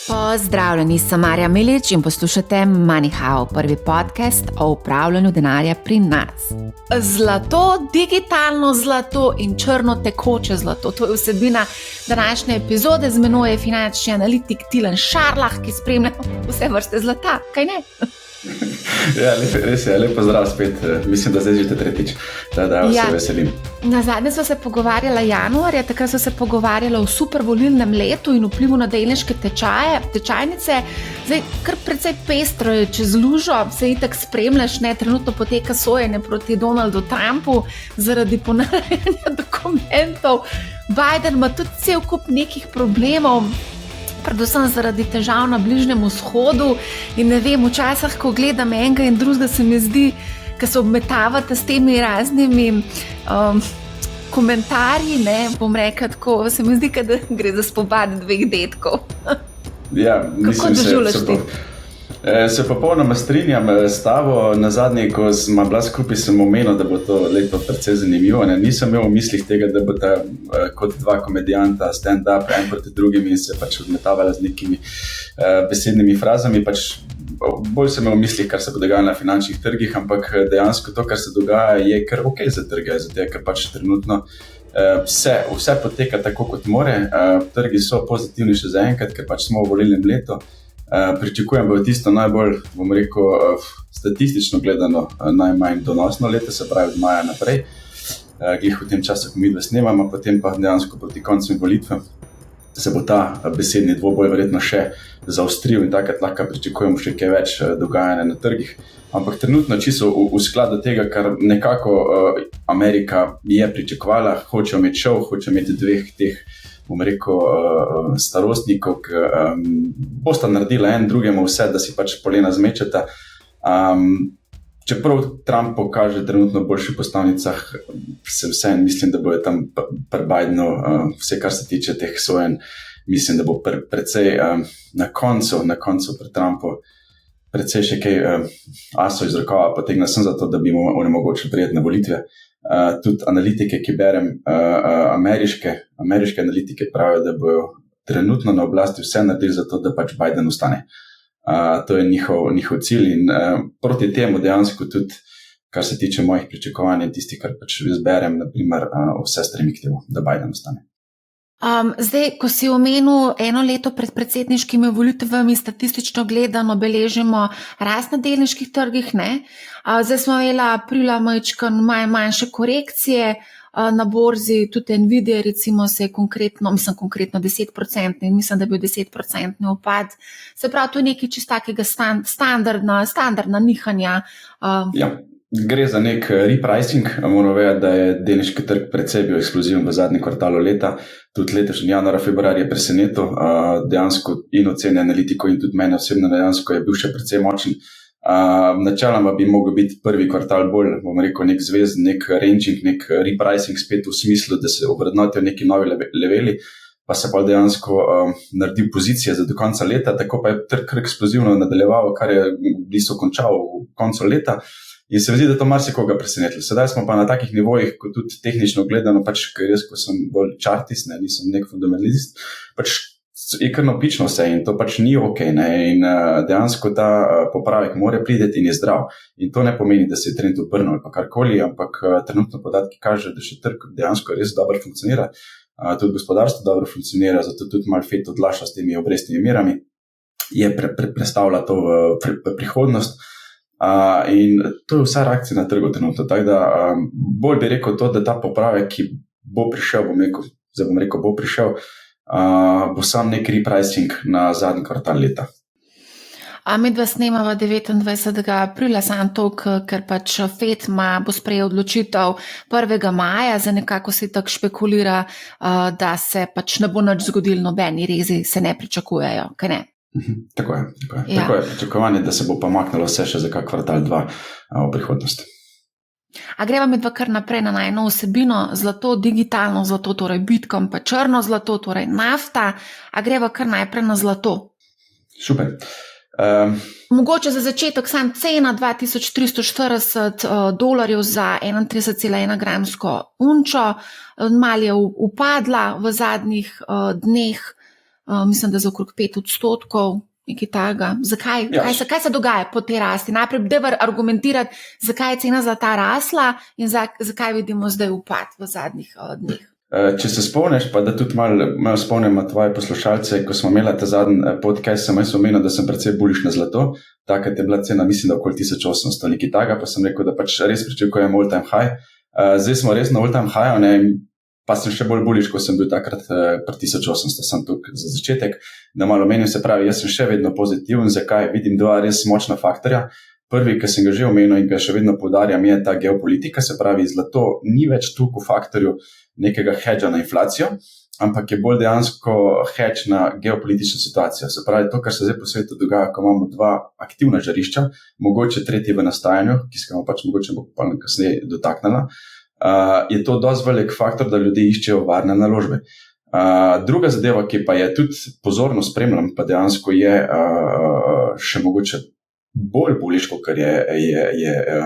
Pozdravljeni, sem Marja Milič in poslušate MoneyHow, prvi podcast o upravljanju denarja pri nas. Zlato, digitalno zlato in črno tekoče zlato. To je vsebina današnje epizode. Z menoj je finančni analitik Tilen Šarlah, ki spremlja vse vrste zlata. Kaj ne? Ja, res je, lepo zdrav spet. Mislim, da zdaj že tretjič, da se veselim. Nazadnje smo se pogovarjali januarja, takrat smo se pogovarjali o super volilnem letu in vplivu na delniške tečajnice. Zdaj, kar precej pestro je čez lužo, se itak spremljaš, ne, trenutno poteka sojenje proti Donaldu Trumpu zaradi ponarejanja dokumentov. Biden ima tudi cel kup nekih problemov, predvsem zaradi težav na Bližnjem vzhodu in ne vem, včasih, ko gledam enega in drugega, se mi zdi, ko se obmetavate s temi raznimi komentarji, ne, bom rekla tako, se mi zdi, da gre za spopad dveh detkov. Ja, kako doživljaš ti? Se popolnoma strinjam s tabo. Nazadnje, ko smo bila skupaj, sem omenil, da bo to leto precej zanimivo. Nisem imel v mislih tega, da bo ta kot dva komedijanta stand-up en proti drugim in se pač odmetavala z nekimi besednimi frazami. Bolj sem imel v mislih, kar se bo dogajalo na finančnih trgih, ampak dejansko to, kar se dogaja, je kar ok za trge, zato ker pač trenutno vse poteka tako, kot more. Trgi so pozitivni še zaenkrat, ker pač smo v volilnem letu. Pričakujem, da bo tisto najbolj, bom rekel, statistično gledano najmanj donosno leto, se pravi od maja naprej. Glih v tem času, ko midva snemamo, potem pa dejansko proti koncem volitve se bo ta besedni dvoboj verjetno še zaostril in takrat lahko pričakujemo še kaj več dogajanja na trgih. Ampak trenutno čisto v skladu tega, kar nekako Amerika je pričakovala, hoče imeti šov, hoče imeti dveh teh, bom rekel, starostnikov, ki bosta naredila en drugemu vse, da si pač polena zmečeta. Čeprav Trump pokaže trenutno boljših postavnicah, se vseeno mislim, da bo tam pri Bidenu vse, kar se tiče teh sojenj, mislim, da bo precej na koncu pri Trumpu precej še kaj asov iz rokava potegnil sem za to, da bi mu onemogočil prijeti na volitve. Tudi analitike, ki berem, ameriške analitike pravijo, da bojo trenutno na oblasti vse naredili za to, da pač Biden ostane. To je njihov cilj in proti temu dejansko tudi, kar se tiče mojih pričakovanj, tisti, kar pač zberem, naprimer, vse stremi k temu, da Biden ostane. Zdaj, ko si omenil eno leto pred predsedniškimi volitvami, statistično gledano beležimo rast na delniških trgih, ne? Zdaj smo imeli aprila manjše korekcije na borzi, tudi Nvidia recimo se je konkretno 10% in mislim, da je bil 10% upad. Se pravi, to je nekaj čisto takega standardna nihanja. Ja. Gre za nek repricing, moram vedeti, da je delniški trg precej bil eksploziven v zadnjem kvartalu leta, tudi letošnji januar, februar je presenetil, dejansko in ocene analitiko in tudi mene osebno dejansko je bil še precej močen. Načeloma bi mogel biti prvi kvartal bolj, bom rekel, nek zvezd, nek ranging, nek repricing spet v smislu, da se obrednotijo neki novi leveli, pa se pa dejansko naredil pozicije za do konca leta, tako pa je trg eksplozivno nadaljeval, kar je v bistvu končal v koncu leta. In se mi zdi, da to marsikoga presenetilo. Sedaj smo pa na takih nivojih, kot tudi tehnično gledano, pač, ker jaz, ko sem bolj chartist, ne, nisem nek fundamentalist, pač je kar napično vse in to pač ni ok, ne, in dejansko ta popravek mora prideti in je zdrav. In to ne pomeni, da se je trend obrnil ali pa karkoli, ampak trenutno podatki kaže, da še trg dejansko res dobro funkcionira, tudi gospodarstvo dobro funkcionira, zato tudi malo Fed odlaša s temi obrestnimi merami, je predstavlja to v prihodnost. In to je vsa reakcija na trgu trenutno, tako da bolj bi rekel to, da ta popravek, ki bo prišel, bo sam nek repricing na zadnji kvartal leta. Midva snemava 29. aprila, samo toliko, ker pač Fed bo sprejel odločitev 1. maja, za nekako se tako špekulira, da se pač ne bo nič zgodilo, nobeni rezi se ne pričakujejo, kaj ne? Tako je. Ja. Tako je pričakovanje, da se bo pa maknilo vse še za kak kvartal 2 v prihodnosti. A greva midva kar naprej na eno vsebino, zlato, digitalno zlato, torej Bitcoin, pa črno zlato, torej nafta, a greva kar najprej na zlato? Super. Mogoče za začetek sam cena $2340 za 31,1 gramsko unčo, malo je upadla v zadnjih dneh. mislim, da za okrog 5%, nekaj takega. Zakaj? Ja. Kaj se dogaja po tej rasti? Najprej deva argumentirati, zakaj je cena zlata rasla in zakaj vidimo zdaj upad v zadnjih dneh. Če se spomniš, pa da tudi malo spomnimo tvoje poslušalce, ko smo imeli ta zadnji podcast, sem jaz omenil, da sem precej bullish na zlato. Takrat je bila cena, mislim, da okoli 1800, nekaj takega, pa sem rekel, da pač res pričakujem all time high. Zdaj smo res na all time high, ne, pa sem še bolj bullish, ko sem bil takrat pri 1800, sem tukaj za začetek. Da malo menim, se pravi, jaz sem še vedno pozitiven, zakaj vidim dva res močna faktorja. Prvi, ki sem ga že omenil in ga še vedno poudarjam, je ta geopolitika, se pravi, zlato ni več toliko faktorju nekega hedža na inflacijo, ampak je bolj dejansko hedž na geopolitično situacijo. Se pravi, to, kar se zdaj po svetu dogaja, ko imamo dva aktivna žarišča, mogoče tretji v nastajanju, ki se ga pač mogoče bo pa kasneje dotaknila, je to dosti velik faktor, da ljudje iščejo varne naložbe. Druga zadeva, ki pa je tudi pozorno spremljam, pa dejansko je še mogoče bolj bullish, kot je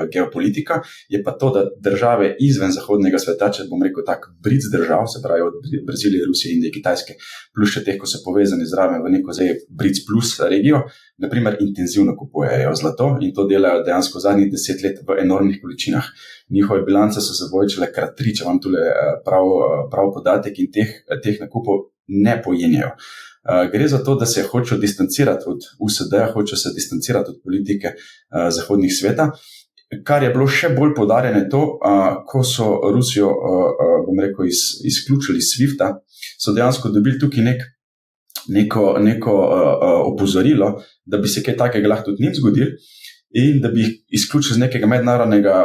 geopolitika, je pa to, da države izven zahodnega sveta, če bom rekel tak BRICS držav, se pravi od Brazilije, Rusije, Indije, Kitajske, plus še teh, ko so povezani zraven v neko zdaj BRICS plus regijo, naprimer intenzivno kupujejo zlato in to delajo dejansko zadnjih 10 let v enormnih količinah. Njihove bilance so se povečale krat 3, če vam tule prav podatek in teh nakupov ne pojenjajo. Gre za to, da se hočejo distancirati od USD, hočejo se distancirati od politike zahodnih sveta, kar je bilo še bolj poudarjeno to, ko so Rusijo, bom rekel, izključili iz SWIFT-a, so dejansko dobili tukaj neko opozorilo, da bi se kaj takega lahko tudi njim zgodil in da bi jih izključili z nekega mednarodnega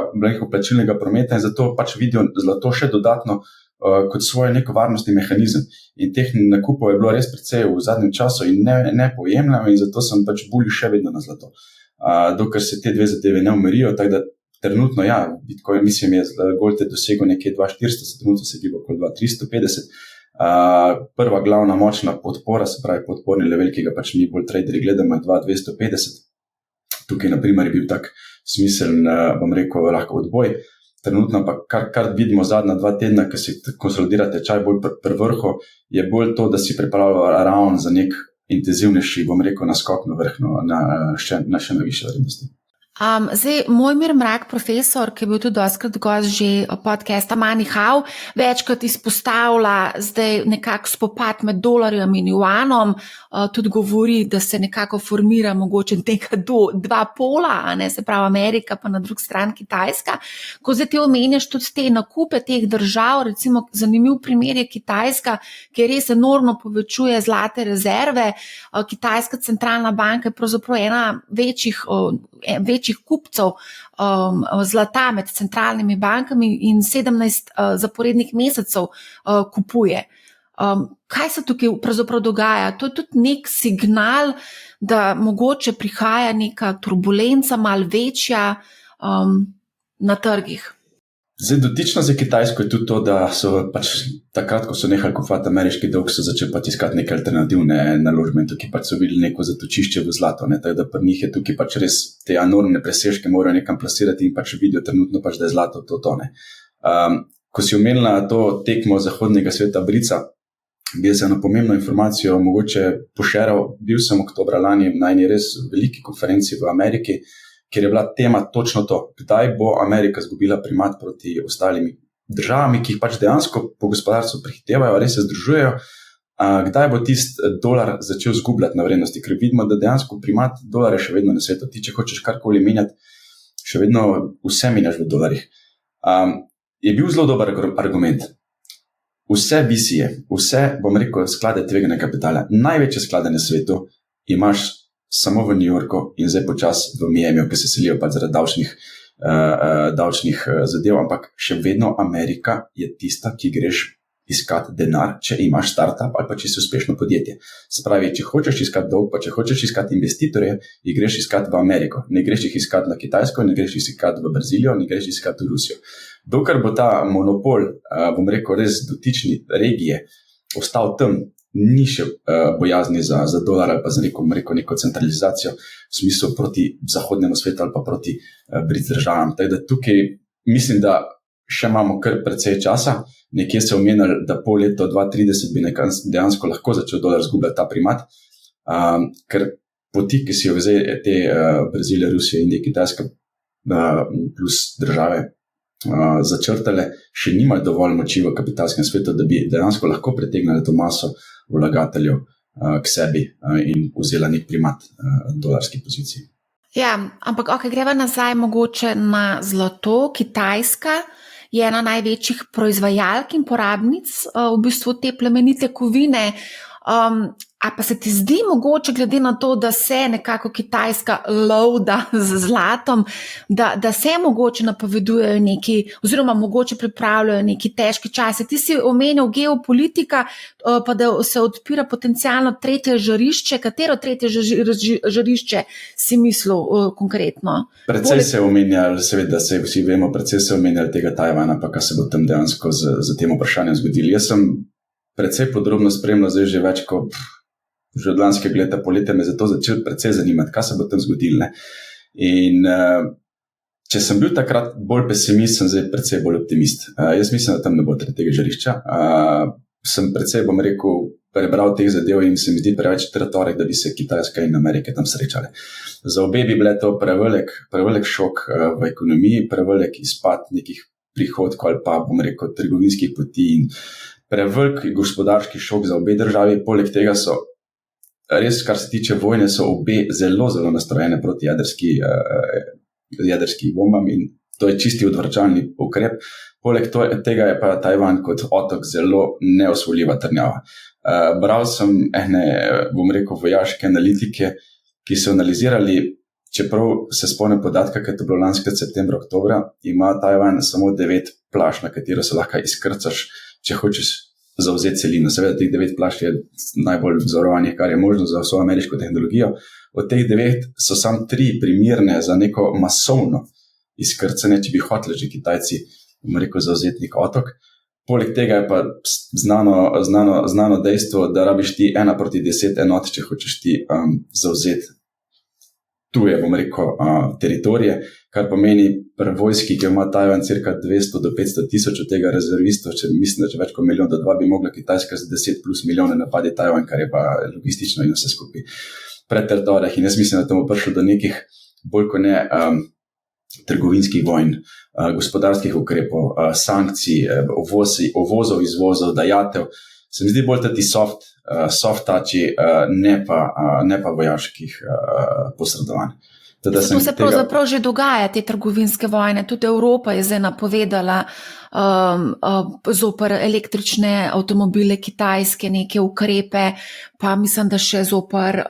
plačilnega prometa in zato pač vidijo zlato še dodatno kot svoj neko varnostni mehanizem. In teh nakupov je bilo res precej v zadnjem času in ne pojemljamo in zato sem pač bullish še vedno na zlato. Dokler se te dve zadeve ne umirijo, tako da trenutno, ja, Bitcoin, mislim, je gold je dosegel nekje 2400, trenutno se giba okoli 2350. Prva glavna močna podpora, se pravi podporni level, ki ga pač mi bolj traderi gledamo, je 2250. Tukaj, na primer, je bil tak smiseln, bom rekel, lahko odboj. Trenutno pa, kar vidimo zadnja 2 tedna, ki se konsolidira tečaj bolj pri vrhu, je bolj to, da si pripravljajo ravno za nek intenzivnejši, bom rekel, naskok na vrh, na še na više vrednosti. Zdaj, Mojmir Mrak, profesor, ki je bil tudi dostikrat gost že podcasta Money How, večkrat izpostavlja zdaj nekako spopad med dolarjem in juanom, tudi govori, da se nekako formira mogoče nekaj do 2 pola, ne, se pravi Amerika, pa na drugi strani Kitajska. Ko zdaj ti omenjaš tudi te nakupe teh držav, recimo zanimiv primer je Kitajska, ki res enormno povečuje zlate rezerve. Kitajska centralna banka je pravzaprav ena večjih kupcev zlata med centralnimi bankami in 17 zaporednih mesecev kupuje. Kaj se tukaj pravzaprav dogaja? To je tudi nek signal, da mogoče prihaja neka turbulenca, malo večja na trgih. Zdaj, dotično za Kitajsko je tudi to, da so pač takrat, ko so nehali kupovati ameriški dolg, so začeli pač iskati neke alternativne naložbe in tukaj pač so videli neko zatočišče v zlato, ne, tako da pri njih je tukaj pač res te enormne presežke morajo nekam plasirati in pač vidijo trenutno pač, da je zlato to tone. Ko si omenila to tekmo zahodnega sveta BRICS-a, bi se eno pomembno informacijo mogoče pošeral, bil sem oktobra lani na eni res veliki konferenci v Ameriki, kjer je bila tema točno to, kdaj bo Amerika izgubila primat proti ostalimi državami, ki jih pač dejansko po gospodarstvu prehitevajo, res se združujejo, kdaj bo tisti dolar začel zgubljati na vrednosti, ker vidimo, da dejansko primat dolarja še vedno na svetu. Ti, če hočeš karkoli menjati, še vedno vse menjaš v dolarjih. Je bil zelo dober argument. Vse VC-je, vse, bom rekel, sklade tveganega kapitala, največje sklade na svetu imaš samo v New Yorku in zdaj počas v Miamiju, ki se selijo pa zaradi davčnih zadev, ampak še vedno Amerika je tista, ki greš iskati denar, če imaš startup ali pa če si uspešno podjetje. Spravi, če hočeš iskati dolg, pa če hočeš iskati investitorje, jih greš iskati v Ameriko. Ne greš jih iskati na Kitajsko, ne greš jih iskati v Brazilijo, ne greš jih iskati v Rusijo. Dokler bo ta monopol, bom rekel, res dotični regije ostal tam, ni še bojazni za dolar ali pa za neko centralizacijo v smislu proti zahodnemu svetu ali pa proti BRICS državam. Tako da tukaj mislim, da še imamo kar precej časa. Nekje se omenjali, da po letu 2030 bi dejansko lahko začel dolar zgubljati ta primat, ker poti, ki si jo vzeli te Brazilija, Rusija, Indija, Kitajska plus države začrtale, še nimajo dovolj moči v kapitalskem svetu, da bi dejansko lahko pritegnali to maso vlagateljev k sebi in vzela nek primat dolarskih pozicij. Ja, ampak greva nazaj mogoče na zlato. Kitajska je ena največjih proizvajalk in porabnic v bistvu te plemenite kovine. A pa se ti zdi mogoče, glede na to, da se nekako Kitajska lovda z zlatom, da se mogoče napovedujejo neki, oziroma mogoče pripravljajo neki težki časi? Ti si omenil geopolitika, pa da se odpira potencialno tretje žarišče. Katero tretje žarišče si mislil konkretno? Predvsej se omenjali, seveda se vsi vemo, predvsej se omenjali tega Tajvana, pa kaj se bo tam dejansko z tem vprašanjem zgodilo. Jaz sem predvsej podrobno spremljal, zdaj že več kot že od lanskega leta poletje me zato začel predvsej zanimati, kaj se bo tam zgodilo. In če sem bil takrat bolj pesimist, sem zdaj predvsej bolj optimist. Jaz mislim, da tam ne bo tretjega žarišča. Sem predvsej, bom rekel, prebral teh zadev in se mi zdi preveč tratorik, da bi se Kitajska in Amerike tam srečale. Za obe bi bile to prevelik šok v ekonomiji, prevelik izpad nekih prihodkov ali pa, bom rekel, trgovinskih poti in prevelik gospodarski šok za obe državi. Poleg tega so res, kar se tiče vojne, so obe zelo, zelo nastrojene proti jedrski bombam in to je čisti odvračalni ukrep. Poleg tega je pa Tajvan kot otok zelo neosvojljiva trnjava. Bral sem bom rekel, vojaške analitike, ki so analizirali, čeprav se spomnim podatka, ker je to bilo lanskega septembra, oktobra, ima Tajvan samo 9 plaž, na katero se lahko izkrcaš, če hočeš zauzeti celino. Seveda, teh 9 plaž je najbolj vzorovanih, kar je možno za vso ameriško tehnologijo. Od teh 9 so samo 3 primerne za neko masovno izkrcanje, če bi hoteli že Kitajci, bom rekel, zauzeti nek otok. Poleg tega je pa znano dejstvo, da rabiš ti 1:10 enot, če hočeš ti zauzeti tuje, bom rekel, teritorije, kar pomeni pri vojski, ki ima Tajvan cirka 200 do 500 tisoč od tega rezervistov, če mislim, da če več kot 1 milijon do 2 bi mogla Kitajska z 10 plus milijone napadi Tajvan, kar je pa logistično in vse skupaj pred teritorij. In jaz mislim, da tam bo prišlo do nekih bolj kot ne trgovinskih vojn, gospodarskih ukrepov, sankcij, uvozov, izvozov, dajatev. Se mi zdi bolj tati soft touchi, ne pa vojaških posredovanj. To se pravzaprav že dogaja, te trgovinske vojne. Tudi Evropa je zdaj napovedala zoper električne avtomobile Kitajske neke ukrepe, pa mislim, da še zoper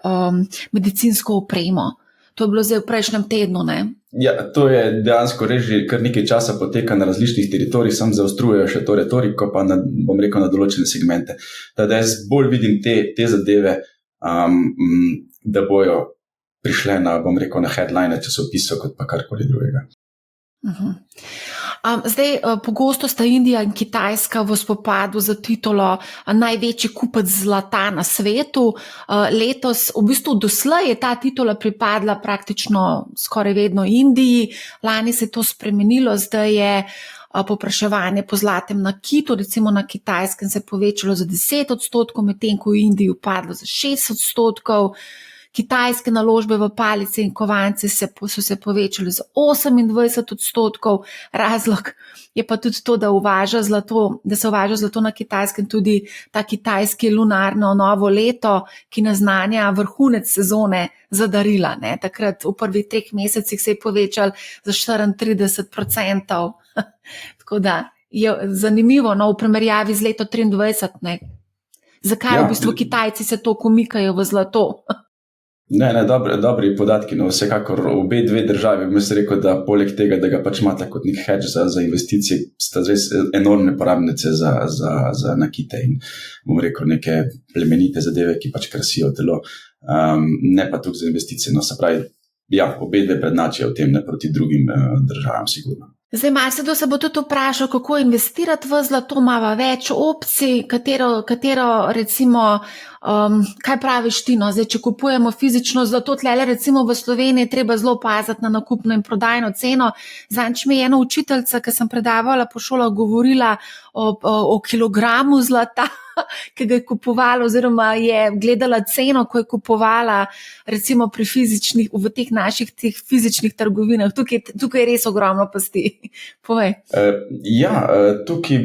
medicinsko opremo. To je bilo zdaj v prejšnjem tednu, ne? Ja, to je dejansko res že kar nekaj časa poteka na različnih teritorijih, sam zaostrujejo še to retoriko, pa bom rekel na določene segmente. Da jaz bolj vidim te zadeve, da bojo prišle na, bom rekel, na headline časopisov, kot pa karkoli drugega. Zdaj, pogosto sta Indija in Kitajska v spopadu za titulo največji kupec zlata na svetu. Letos, v bistvu doslej je ta titula pripadla praktično skoraj vedno Indiji. Lani se je to spremenilo, zdaj je povpraševanje po zlatem nakitu, recimo na Kitajskem se je povečalo za 10%, medtem ko v Indiji upadlo za 6%. Kitajske naložbe v palice in kovance so se povečale za 28%. Razlog je pa tudi to, da se uvaža zlato na Kitajskem tudi ta kitajski lunarno novo leto, ki naznanja vrhunec sezone za darila. Ne? Takrat v prvih 3 mesecih se je povečal za 34%. Tako da je zanimivo, v primerjavi z leto 2023. Ne? Zakaj v bistvu Kitajci se to komikajo v zlato? Ne, dobri podatki, vsekakor obe dve državi, bi se rekel, da poleg tega, da ga pač imate kot nek hedge za investicije, sta res enormne porabnice za nakite in, bom rekel, neke plemenite zadeve, ki pač krasijo telo, ne pa tukaj za investicije. Se pravi, ja, obe dve prednačijo v tem, ne proti drugim državam, sigurno. Zdaj, marsikdo se bo tudi vprašal, kako investirati v zlato, ima več opcij, katero recimo, kaj praviš ti, no? Zdaj, če kupujemo fizično zlato, tlele recimo v Sloveniji, treba zelo paziti na nakupno in prodajno ceno. Zadnjič mi je ena učiteljica, ki sem predavala po šolah, govorila o kilogramu zlata, ki ga je kupovala, oziroma je gledala ceno, ko je kupovala recimo v teh naših fizičnih trgovinah. Tukaj je res ogromno pasti. Povej. Tukaj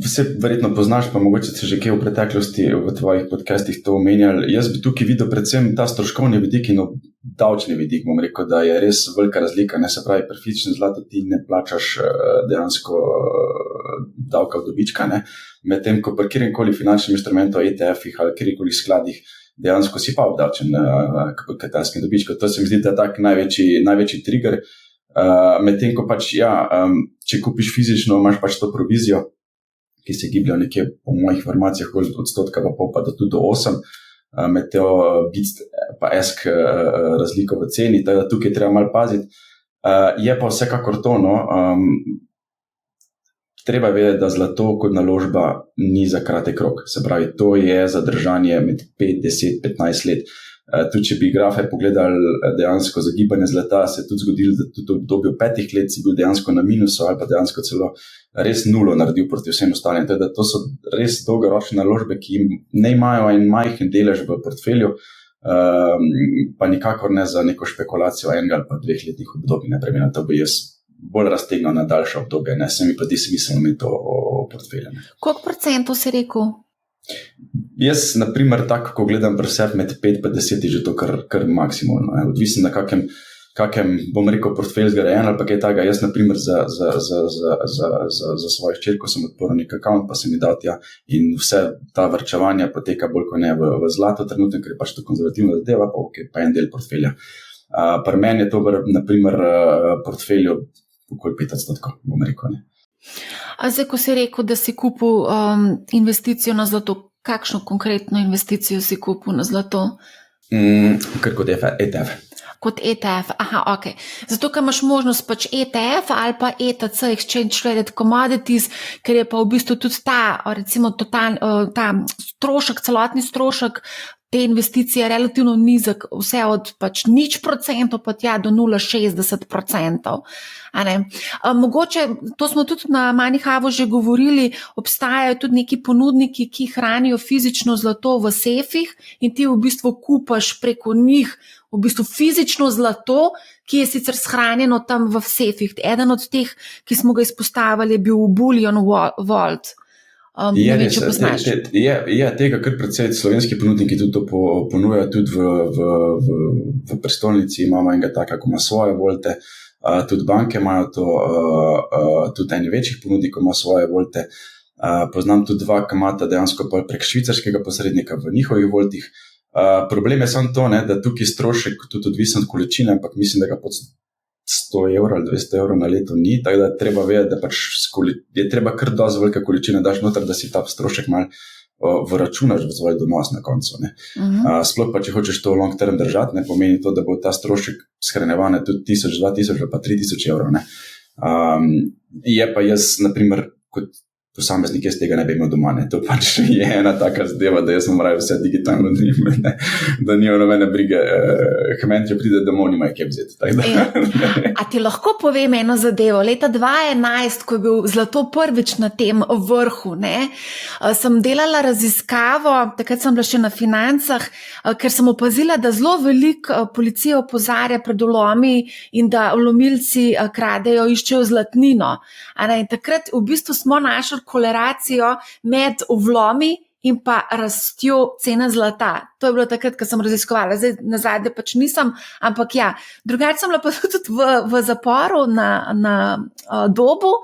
vse verjetno poznaš, pa mogoče se že kaj v preteklosti v tvojih podcastih to omenjali. Jaz bi tukaj videl predvsem ta stroškovni vidik in davčni vidik, bom rekel, da je res velika razlika. Ne, se pravi, pri fizičnem zlatu ti ne plačaš dejansko davka od dobička, ne. Medtem ko pri kjerkoli finančnem instrumentu, ETF-ih ali kjerkoli skladih, dejansko si pa obdavčen kapitalskim dobičkom. To se mi zdi, da je tak največji trigger. Medtem ko pač, če kupiš fizično, imaš pač to provizijo, ki se gibljajo nekje po mojih informacijah od 1,5% pa do tudi do 8%, med teo BIC pa ESK razliko v ceni, da tukaj treba malo paziti. Je pa vsekakor to, treba vedeti, da zlato kot naložba ni za kratek rok. Se pravi, to je zadržanje med 5, 10, 15 let. Tudi če bi grafe pogledali dejansko za gibanje zlata, se je tudi zgodilo, da tudi v obdobju 5 let si bil dejansko na minusu ali pa dejansko celo res nulo naredil proti vsem ostalim. Teda, to so res dolgoročne naložbe, ki ne imajo en majhen delež v portfelju, pa nikakor ne za neko špekulacijo enega ali pa 2 letnih obdobij. Naprimer, to bi jaz bolj raztegnil na daljše obdobje, ne, se mi pa ti smiselno imeti to portfelje. Koliko procentov si rekel? Jaz, naprimer, tako, ko gledam pri sebi med 5 pa 10, je že to kar maksimalno. Odvisno na kakem, bom rekel, portfelj zgrajen ali pa kaj takega. Jaz, naprimer, za svojo hčerko sem odprl nek account, pa sem ji dal tja in vse ta varčevanja poteka bolj kot ne v zlato trenutno, ker je pač to konzervativna zadeva, pa en del portfelja. Pri meni je to, naprimer, portfelju okoli 5%, bom rekel, ne. A zdaj, ko si rekel, da si kupil investicijo na zlato, kakšno konkretno investicijo si kupil na zlato? Kar kot ETF. Kot ETF, ok. Zato, ker imaš možnost pač ETF ali pa ETC, Exchange Traded Commodities, ker je pa v bistvu tudi ta, recimo, ta strošek, celotni strošek te investicije relativno nizek, vse od pač 0% pa tja do 0,60%. Mogoče, to smo tudi na Moneyhavu že govorili, obstajajo tudi neki ponudniki, ki hranijo fizično zlato v sefih in ti v bistvu kupaš preko njih v bistvu fizično zlato, ki je sicer shranjeno tam v sefih. Eden od teh, ki smo ga izpostavili, je bil Bullion Vault. Tega kar precej slovenski ponudniki tudi to ponujajo, tudi v prestolnici imamo enega taka, ko ima svoje volte, tudi banke imajo to, tudi eni večjih ponudnikov ima svoje volte. Poznam tudi 2, ki imata dejansko prek švicarskega posrednika v njihovih voltih. Problem je samo to, ne, da tukaj strošek tudi odvisen od količine, ampak mislim, da ga pod 100 € ali 200 € na leto ni, tako da treba vedeti, da pač je treba kar dosti velike količine daš noter, da si ta strošek malo vračunaš v svoj donos na koncu. Ne. Sploh pa, če hočeš to long term držati, ne pomeni to, da bo ta strošek shranjevane tudi 1000, 2000 ali pa 3000 €. Ne. Je pa jaz, naprimer, kot posameznik, jaz tega ne bi imel doma. Ne. To pač je ena taka zadeva, da jaz moram vse digitalno dnevno, da nijo nobene brige. Kmen, če pride domov, nima kje vzeti. A ti lahko povem eno zadevo? Leta 2011, ko je bil zlato prvič na tem vrhu, ne, sem delala raziskavo, takrat sem bila še na Financah, ker sem opazila, da zelo veliko policija opozarja pred vlomi in da vlomilci kradejo, iščejo zlatnino. In takrat v bistvu smo našli korelacijo med vlomi in pa rastjo cene zlata. To je bilo takrat, ko sem raziskovala. Zdaj nazadnje pač nisem, ampak ja. Drugače sem bila pa tudi v zaporu na Dobu,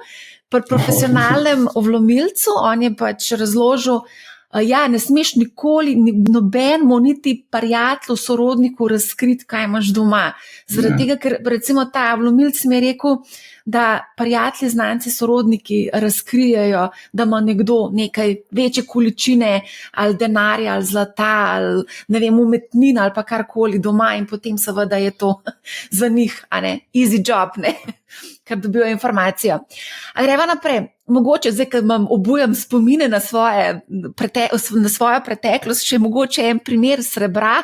pri profesionalnem vlomilcu. On je pač razložil, ne smeš nikoli, nobenemu niti prijatelju, sorodniku razkriti, kaj imaš doma. Zaradi tega, ker recimo ta vlomilc mi je rekel, da prijatelji, znanci, sorodniki razkrijejo, da ima nekdo nekaj večje količine ali denarja ali zlata ali ne vem, umetnin ali pa karkoli doma in potem seveda je to za njih, easy job, ne. ker dobijo informacijo. A greva naprej. Mogoče zdaj, ker obujam spomine na svojo preteklost, še mogoče en primer srebra.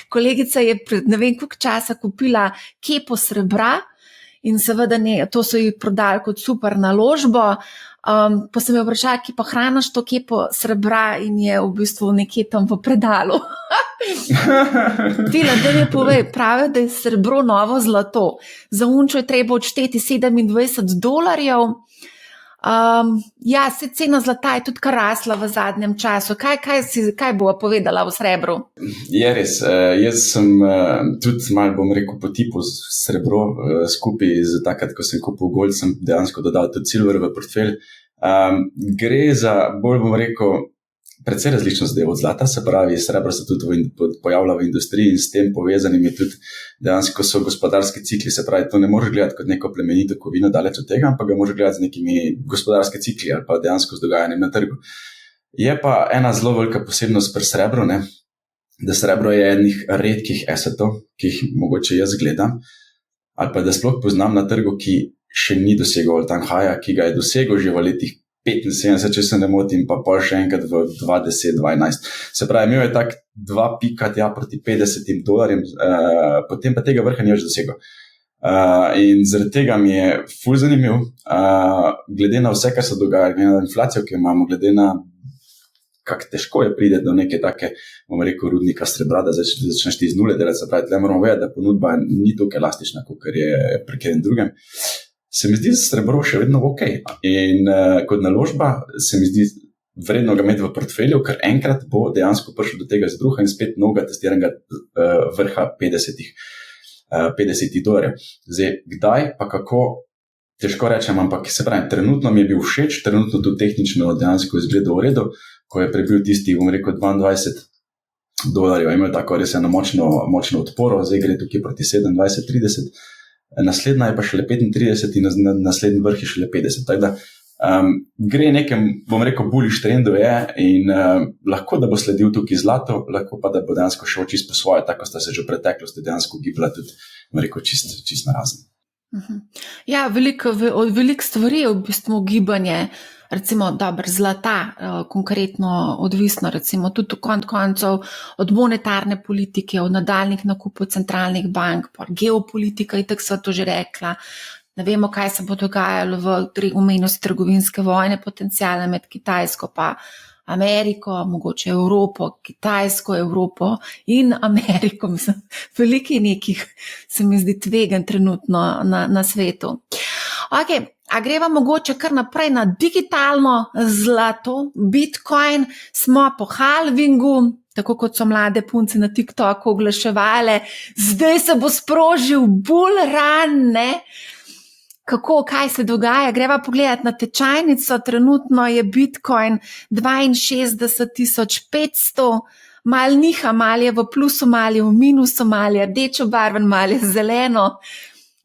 Kolegica je pred ne vem koliko časa kupila kepo srebra in seveda to so ji prodali kot super naložbo. Pa sem jo vprašala, ki pa hraniš to kepo srebra in je v bistvu nekje tam v predalu. Tila, da mi povej, pravi, da je srebro novo zlato. Za unčo je treba odšteti $27. Ja, se cena zlata je tudi kar rasla v zadnjem času. Kaj bova povedala o srebru? Je res. Jaz sem tudi malo, bom rekel, po tipu srebro skupaj z takrat, ko sem kupil gold, sem dejansko dodal tudi silver v portfelj. Gre za, bolj bom rekel, precej različno zadevo od zlata, se pravi, srebro se tudi pojavlja v industriji in s tem povezanim je tudi dejansko so gospodarski cikli, se pravi, to ne moreš gledati kot neko plemenito kovino daleč od tega, ampak ga možeš gledati z nekimi gospodarski cikli ali pa dejansko z dogajanjem na trgu. Je pa ena zelo velika posebnost pri srebru, ne? Da srebro je enih redkih assetov, ki jih mogoče jaz gledam, ali pa da sploh poznam na trgu, ki še ni dosegel all-time higha, ki ga je dosegel že v letih 75, če se ne motim, pa pol še enkrat v 2010-2011. Se pravi, imel je tak 2 pika tja proti $50, potem pa tega vrha ni več dosegel. In zaradi tega mi je ful zanimiv, glede na vse, kar se dogaja, glede na inflacijo, ki jo imamo, glede na kako težko je pride do neke take, bom rekel, rudnika srebra, da začneš ti iz nule delati, se pravi, tle moramo vedeti, da ponudba ni tako elastična, kot je pri katerem drugem. Se mi zdi srebro še vedno ok. In kot naložba se mi zdi vredno ga imeti v portfelju, ker enkrat bo dejansko prišel do tega izbruha in spet novega testiranega vrha $50. Zdaj, kdaj pa kako, težko rečem, ampak se pravi, trenutno mi je bil všeč, trenutno tudi tehnično dejansko izgledal v redu, ko je prebil tisti, bom rekel, $22, imel tako res eno močno odporo, zdaj gre tukaj proti 27-30, naslednja je pa šele 35 in naslednji vrh je šele 50. Tako da gre nekem, bom rekel, bullish trendu je in lahko, da bo sledil tukaj zlato, lahko pa, da bo dejansko šel čist po svoje, tako sta se že v preteklosti dejansko gibla tudi, bom rekel, čist narazen. Ja, veliko stvari je v bistvu gibanje, recimo zlata, konkretno odvisno, recimo tudi koncev od monetarne politike, od nadaljnjih nakupov centralnih bank, geopolitika, itak so to že rekla, ne vemo, kaj se bo dogajalo v omenjenosti trgovinske vojne, potencialne med Kitajsko pa Ameriko, mogoče Evropo, Kitajsko, Evropo in Ameriko. Mislim, veliko nekih se mi zdi tvegan trenutno na svetu. Ok, a greva mogoče kar naprej na digitalno zlato, Bitcoin, smo po halvingu, tako kot so mlade punce na TikToku oglaševale, zdaj se bo sprožil bull run, ne? Kaj se dogaja? Greva pogledati na tečajnico, trenutno je Bitcoin 62,500, mal niha, mal je v plusu, mal je v minusu, mal je rdečo barven, mal je zeleno.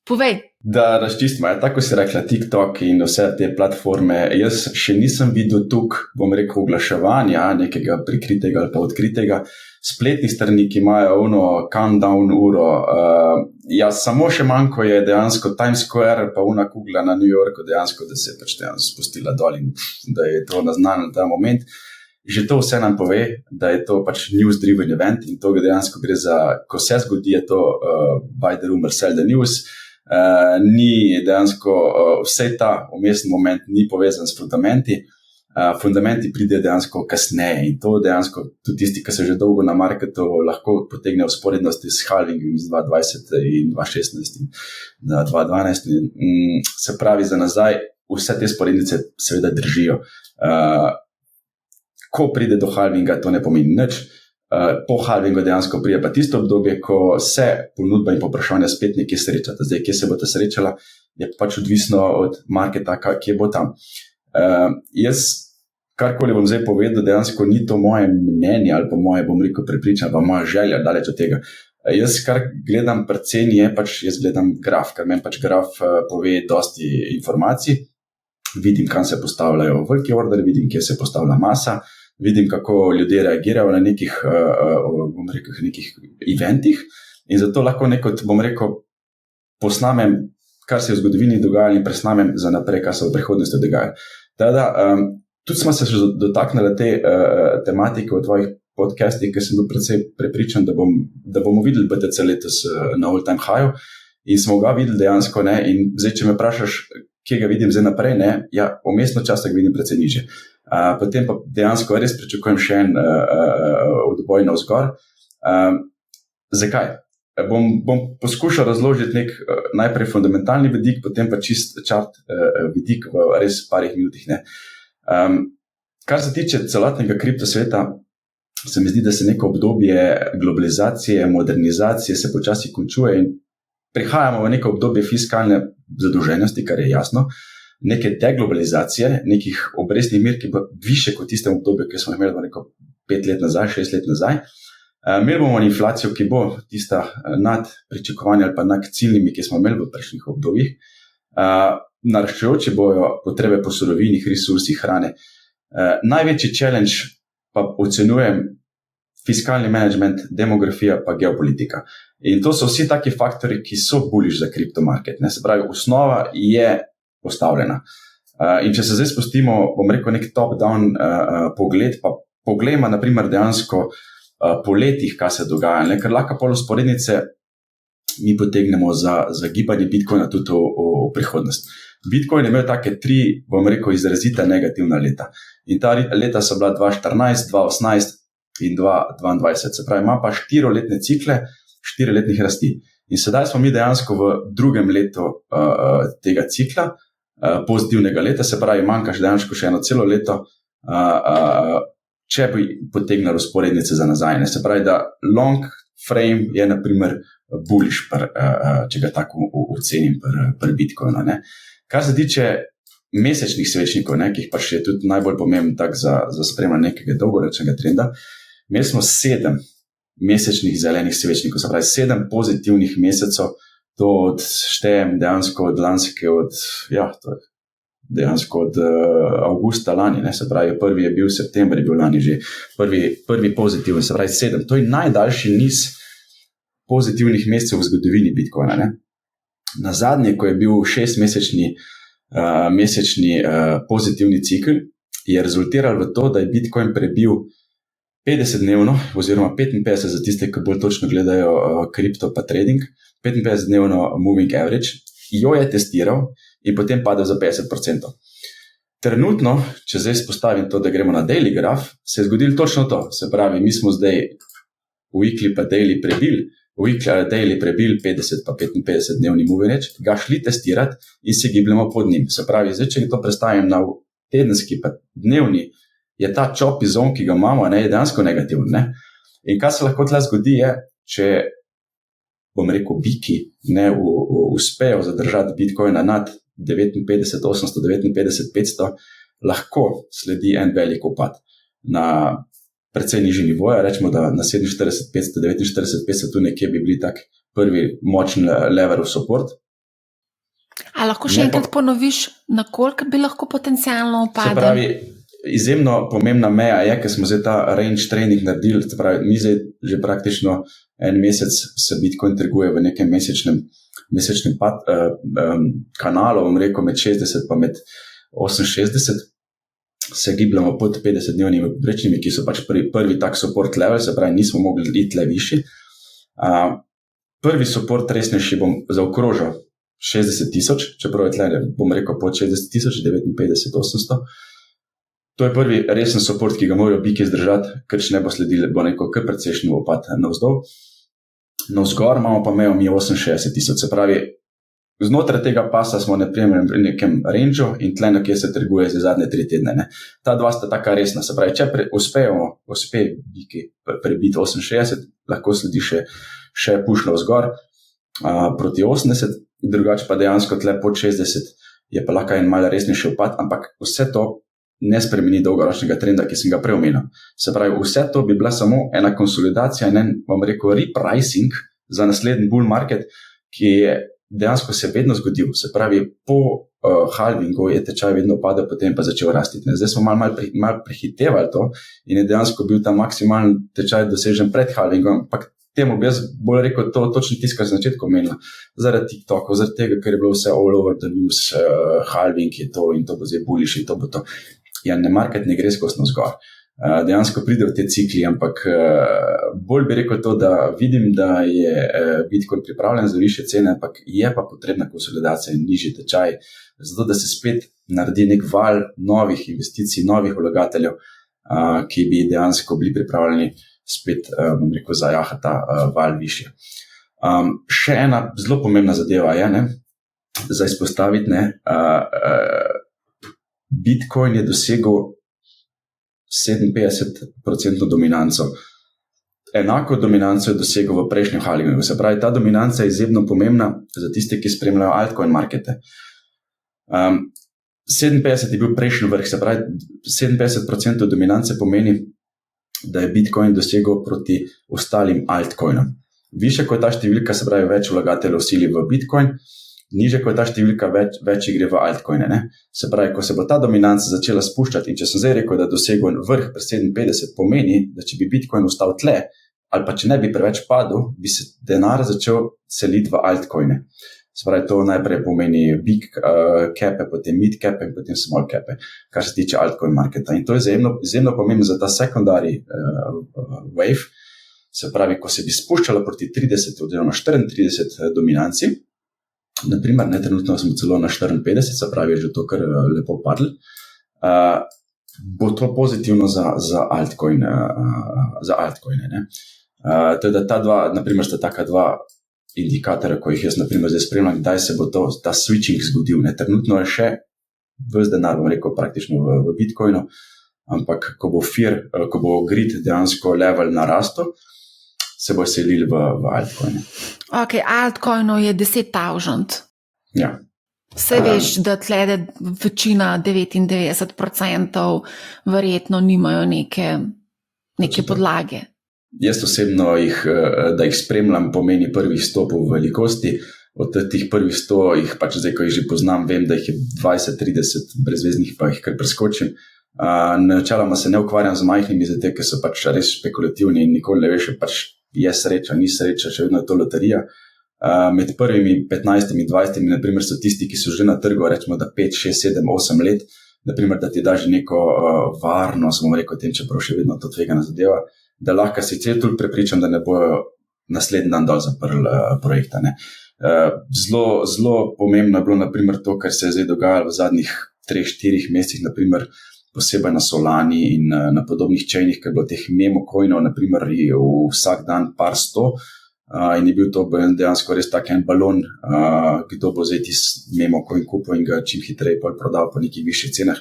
Povej. Da razčistimo, tako si rekla TikTok in vse te platforme, jaz še nisem videl tukaj, bom rekel, oglaševanja, nekega prikritega ali pa odkritega, spletnih strani, ki imajo countdown uro, samo še manjko je dejansko Times Square pa una kugla na New Yorku dejansko, da se je pač dejansko spustila dol in da je to naznano ta moment. Že to vse nam pove, da je to pač news-driven event in to dejansko gre za, ko se zgodi, je to buy the rumor, sell the news. Ni dejansko vse ta umestni moment ni povezan s fundamenti. Fundamenti pride dejansko kasneje in to dejansko tudi tisti, ki so že dolgo na marketu, lahko potegne vzporednosti s halvingom iz 2020 in 2016 in 2012. Se pravi, za nazaj vse te sporednice seveda držijo. Ko pride do halvinga, to ne pomeni nič. Po halvingu dejansko prije pa tisto obdobje, ko se ponudba in povpraševanje spet nekje srečata. Zdaj, kje se bo ta srečala, je pač odvisno od marketa, kje bo tam. Jaz, karkoli bom zdaj povedal, dejansko ni to moje mnenje ali pa moje, bom rekel, prepričanje, pa moja želja daleč od tega. Jaz, kar gledam predvsem, je pač, jaz gledam graf, ker meni pač graf pove dosti informacij. Vidim, kam se postavljajo veliki order, vidim, kje se postavlja masa, vidim, kako ljudje reagirajo na nekih, bom rekel, nekih eventih in zato lahko bom rekel, posnamem kar se je v zgodovini dogajalo in presnamem za naprej, kar se v prihodnosti dogaja. Tudi smo se že dotaknili te tematike v tvojih podcastih, ker sem bil predvsej prepričan, da bomo videli BTC letos na all time high in smo ga videli dejansko, ne, in zdaj, če me vprašaš, kje ga vidim zdaj naprej, ne, ja, vmesno časa ga vidim predvsej nižje. Potem pa dejansko res pričakujem še en odboj navzgor. Zakaj? Bom poskušal razložiti nek najprej fundamentalni vidik, potem pa čist čart vidik v res parih minutih, ne. Kar se tiče celotnega kriptosveta, se mi zdi, da se neko obdobje globalizacije, modernizacije se počasi končuje in prihajamo v neko obdobje fiskalne zadolženosti, kar je jasno, neke deglobalizacije, nekih obrestnih mer, ki bo više kot tistem obdobju, ki smo imeli neko 5 let nazaj, 6 let nazaj. Imeli bomo inflacijo, ki bo tista nad pričakovanji ali pa nad ciljnimi, ki smo imeli v prejšnjih obdobjih. Naraščajoče bojo potrebe po surovinih, resursih, hrane. Največji challenge pa ocenjujem fiskalni management, demografija pa geopolitika. In to so vsi taki faktori, ki so bullish za kriptomarket. Se pravi, osnova je postavljena. In če se zdaj spustimo, bom rekel, nek top-down pogled, pa poglejmo naprimer dejansko po letih, kaj se dogaja, ker lahko pol usporednice mi potegnemo za gibanje Bitcoina tudi v prihodnost. Bitcoin je imel take 3, bom rekel, izrazita negativna leta. In ta leta so bila 2014, 2018 in 2022. Se pravi, ima pa 4-letne cikle, 4-letnih rasti. In sedaj smo mi dejansko v drugem letu tega cikla, pozitivnega leta, se pravi, manjkaš dejansko še eno celo leto, če bi potegnili usporednice za nazaj. Se pravi, da long frame je naprimer bullish, če ga tako ocenim pri Bitcoinu. Kar se tiče mesečnih svečnikov, ki jih pač je tudi najbolj pomemben tak za spremljanje nekega dolgoročnega trenda, imeli smo 7 mesečnih zelenih svečnikov, se pravi 7 pozitivnih mesecev, to odštejem dejansko od lanske, dejansko od avgusta lani, se pravi, prvi je bil september, je bil lani že prvi pozitiven, se pravi 7. To je najdaljši niz pozitivnih mesecev v zgodovini Bitcoina. Na zadnje, ko je bil 6-mesečni pozitivni cikl, je rezultiral v to, da je Bitcoin prebil 50-dnevno, oziroma 55 za tiste, ki bolj točno gledajo kripto pa trading, 55-dnevno moving average, jo je testiral in potem padel za 50%. Trenutno, če zdaj spostavim to, da gremo na daily graf, se je zgodilo točno to. Se pravi, mi smo zdaj weekly pa daily prebil 50 pa 55 dnevni moving average, ga šli testirati in se gibljamo pod njim. Se pravi, zdaj, če to predstavim na tedenski pa dnevni, je ta choppy zone, ki ga imamo, je dejansko negativen. In kaj se lahko tle zgodi je, če, bom rekel, biki uspejo zadržati Bitcoina nad 59.800, 59.500, lahko sledi en velik upad na precej nižji nivoja, rečemo, da na 47.500, 49.500 tu nekje bi bili tak prvi močen level of support. A lahko še enkrat ponoviš, na koliko bi lahko potencialno upadel? Se pravi, izjemno pomembna meja je, ker smo zdaj ta range training naredili, se pravi, mi zdaj že praktično en mesec se Bitcoin trguje v nekem mesečnem kanalu, bom rekel, med 60 pa med 68, se gibljamo pod 50-dnevnimi povprečnimi, ki so pač prvi tak support level, se pravi, nismo mogli iti le višji. Prvi support resnejši bom zaokrožil 60,000, čeprav je tle, bom rekel, pod 60,000, 59,800. To je prvi resen support, ki ga morajo biki zdržati, ker če ne bo sledil, bo neko kar precejšnji upad navzdol. Navzgor imamo pa mejo mi 68,000, se pravi, znotraj tega pasa smo v nekem rangeu in tle nekje se trguje za zadnje 3 tedne. Ta dva sta taka resna, se pravi, če uspe biki prebiti 68, lahko sledi še push navzgor proti 80, drugače pa dejansko tle pod 60 je pa lahko en malo resnejši upad, ampak vse to ne spremeni dolgoročnega trenda, ki sem ga preomenil. Se pravi, vse to bi bila samo ena konsolidacija in bom rekel, repricing za naslednji bull market, ki je dejansko se vedno zgodil. Se pravi, po halvingu je tečaj vedno padel, potem pa začel rasti. Zdaj smo malo prehitevali to in je dejansko bil ta maksimalen tečaj dosežen pred halvingom, ampak temu bi jaz bolj rekel to točno tisto, kar sem na začetku omenila, zaradi TikTokov, zaradi tega, ker je bilo vse all over the news, halving je to in to bo zdaj bullish in to bo to. Ja, market ne gre skozi navzgor. Dejansko pride v te cikli, ampak bolj bi rekel to, da vidim, da je Bitcoin pripravljen za više cene, ampak je pa potrebna konsolidacija in nižji tečaj, zato da se spet naredi nek val novih investicij, novih vlagateljev, ki bi dejansko bili pripravljeni spet, bom rekel, zajahati ta val više. Še ena zelo pomembna zadeva je, za izpostaviti, Bitcoin je dosegel 57% dominanco. Enako dominanco je dosegel v prejšnjem halvingu. Se pravi, ta dominanca je izjemno pomembna za tiste, ki spremljajo altcoin markete. 57 je bil prejšnji vrh, se pravi, 57% dominance pomeni, da je Bitcoin dosegel proti ostalim altcoinom. Više kot ta številka, se pravi, več vlagateljev sili v Bitcoin, niže kot ta številka, več gre v altcoine. Se pravi, ko se bo ta dominanca začela spuščati, in če sem zdaj rekel, da dosegel vrh pri 57, pomeni, da če bi Bitcoin ostal tle, ali pa če ne bi preveč padel, bi se denar začel seliti v altcoine. Se pravi, to najprej pomeni big cape, potem mid cape in potem small cape, kar se tiče altcoin marketa. In to je izjemno pomembno za ta secondary wave. Se pravi, ko se bi spuščala proti 30 oziroma 34 dominanci, naprimer, trenutno smo celo na 54, se pravi, je že to kar lepo padlo, bo to pozitivno za altcoine. To je, da ta dva, naprimer, sta taka dva indikatorja, ko jih jaz naprimer zdaj spremljam, kdaj se bo ta switching zgodil. Trenutno je še ves denar, bom rekel, praktično v Bitcoinu, ampak ko bo grid dejansko level narastel, se bo selili v altcoine. Ok, altcoinov je 10,000. Ja. Se veš, da tle večina, 99%, verjetno nimajo neke podlage. Jaz osebno da jih spremljam, pomeni prvih 100 po velikosti. Od teh prvih 100 jih pač zdaj, ko jih že poznam, vem, da jih je 20-30 brezveznih, pa jih kar preskočim. Načeloma se ne ukvarjam z majhnimi, zato ker so pač res špekulativni in nikoli ne veš, pač je sreča, ni sreča, še vedno je to loterija. Med prvimi 15-20, naprimer, so tisti, ki so že na trgu, rečemo, da 5, 6, 7, 8 let, naprimer, da ti da že neko varnost, bomo rekel, tem, čeprav še vedno to tvegana zadeva, da lahko si cel prepričam, da ne bojo naslednji dan dol zaprli projekta. Zelo pomembno je bilo, naprimer, to, kar se je zdaj dogajalo v zadnjih 3-4 mesecih, naprimer, posebej na Solani in na podobnih čejnih, ker je bilo teh memocoinov, naprimer, vsak dan par 100, in je bil to dejansko res tak en balon, kdo bo zdaj tisti memocoin kupil in ga čim hitreje prodal po nekih višjih cenah.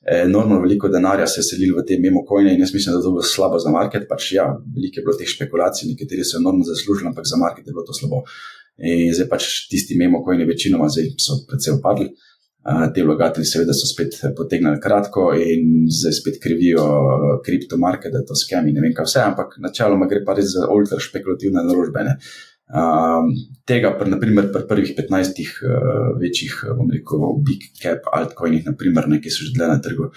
Enormno veliko denarja se je selilo v te memocoine in jaz mislim, da to bo slabo za market. Pač ja, veliko je bilo teh špekulacij, nekateri so enormno zaslužili, ampak za market je bilo to slabo. In zdaj pač tisti memocoini večinoma zdaj so predvsej upadli. Te vlagatelji seveda so spet potegnili kratko in zdaj spet krivijo kriptomarket, da je to scam in ne vem kaj vse, ampak načeloma gre pa res za ultra špekulativne naložbe. Tega naprimer pri prvih 15 večjih, bom rekel, big cap altcoinih, naprimer, ki so že dlje na trgu,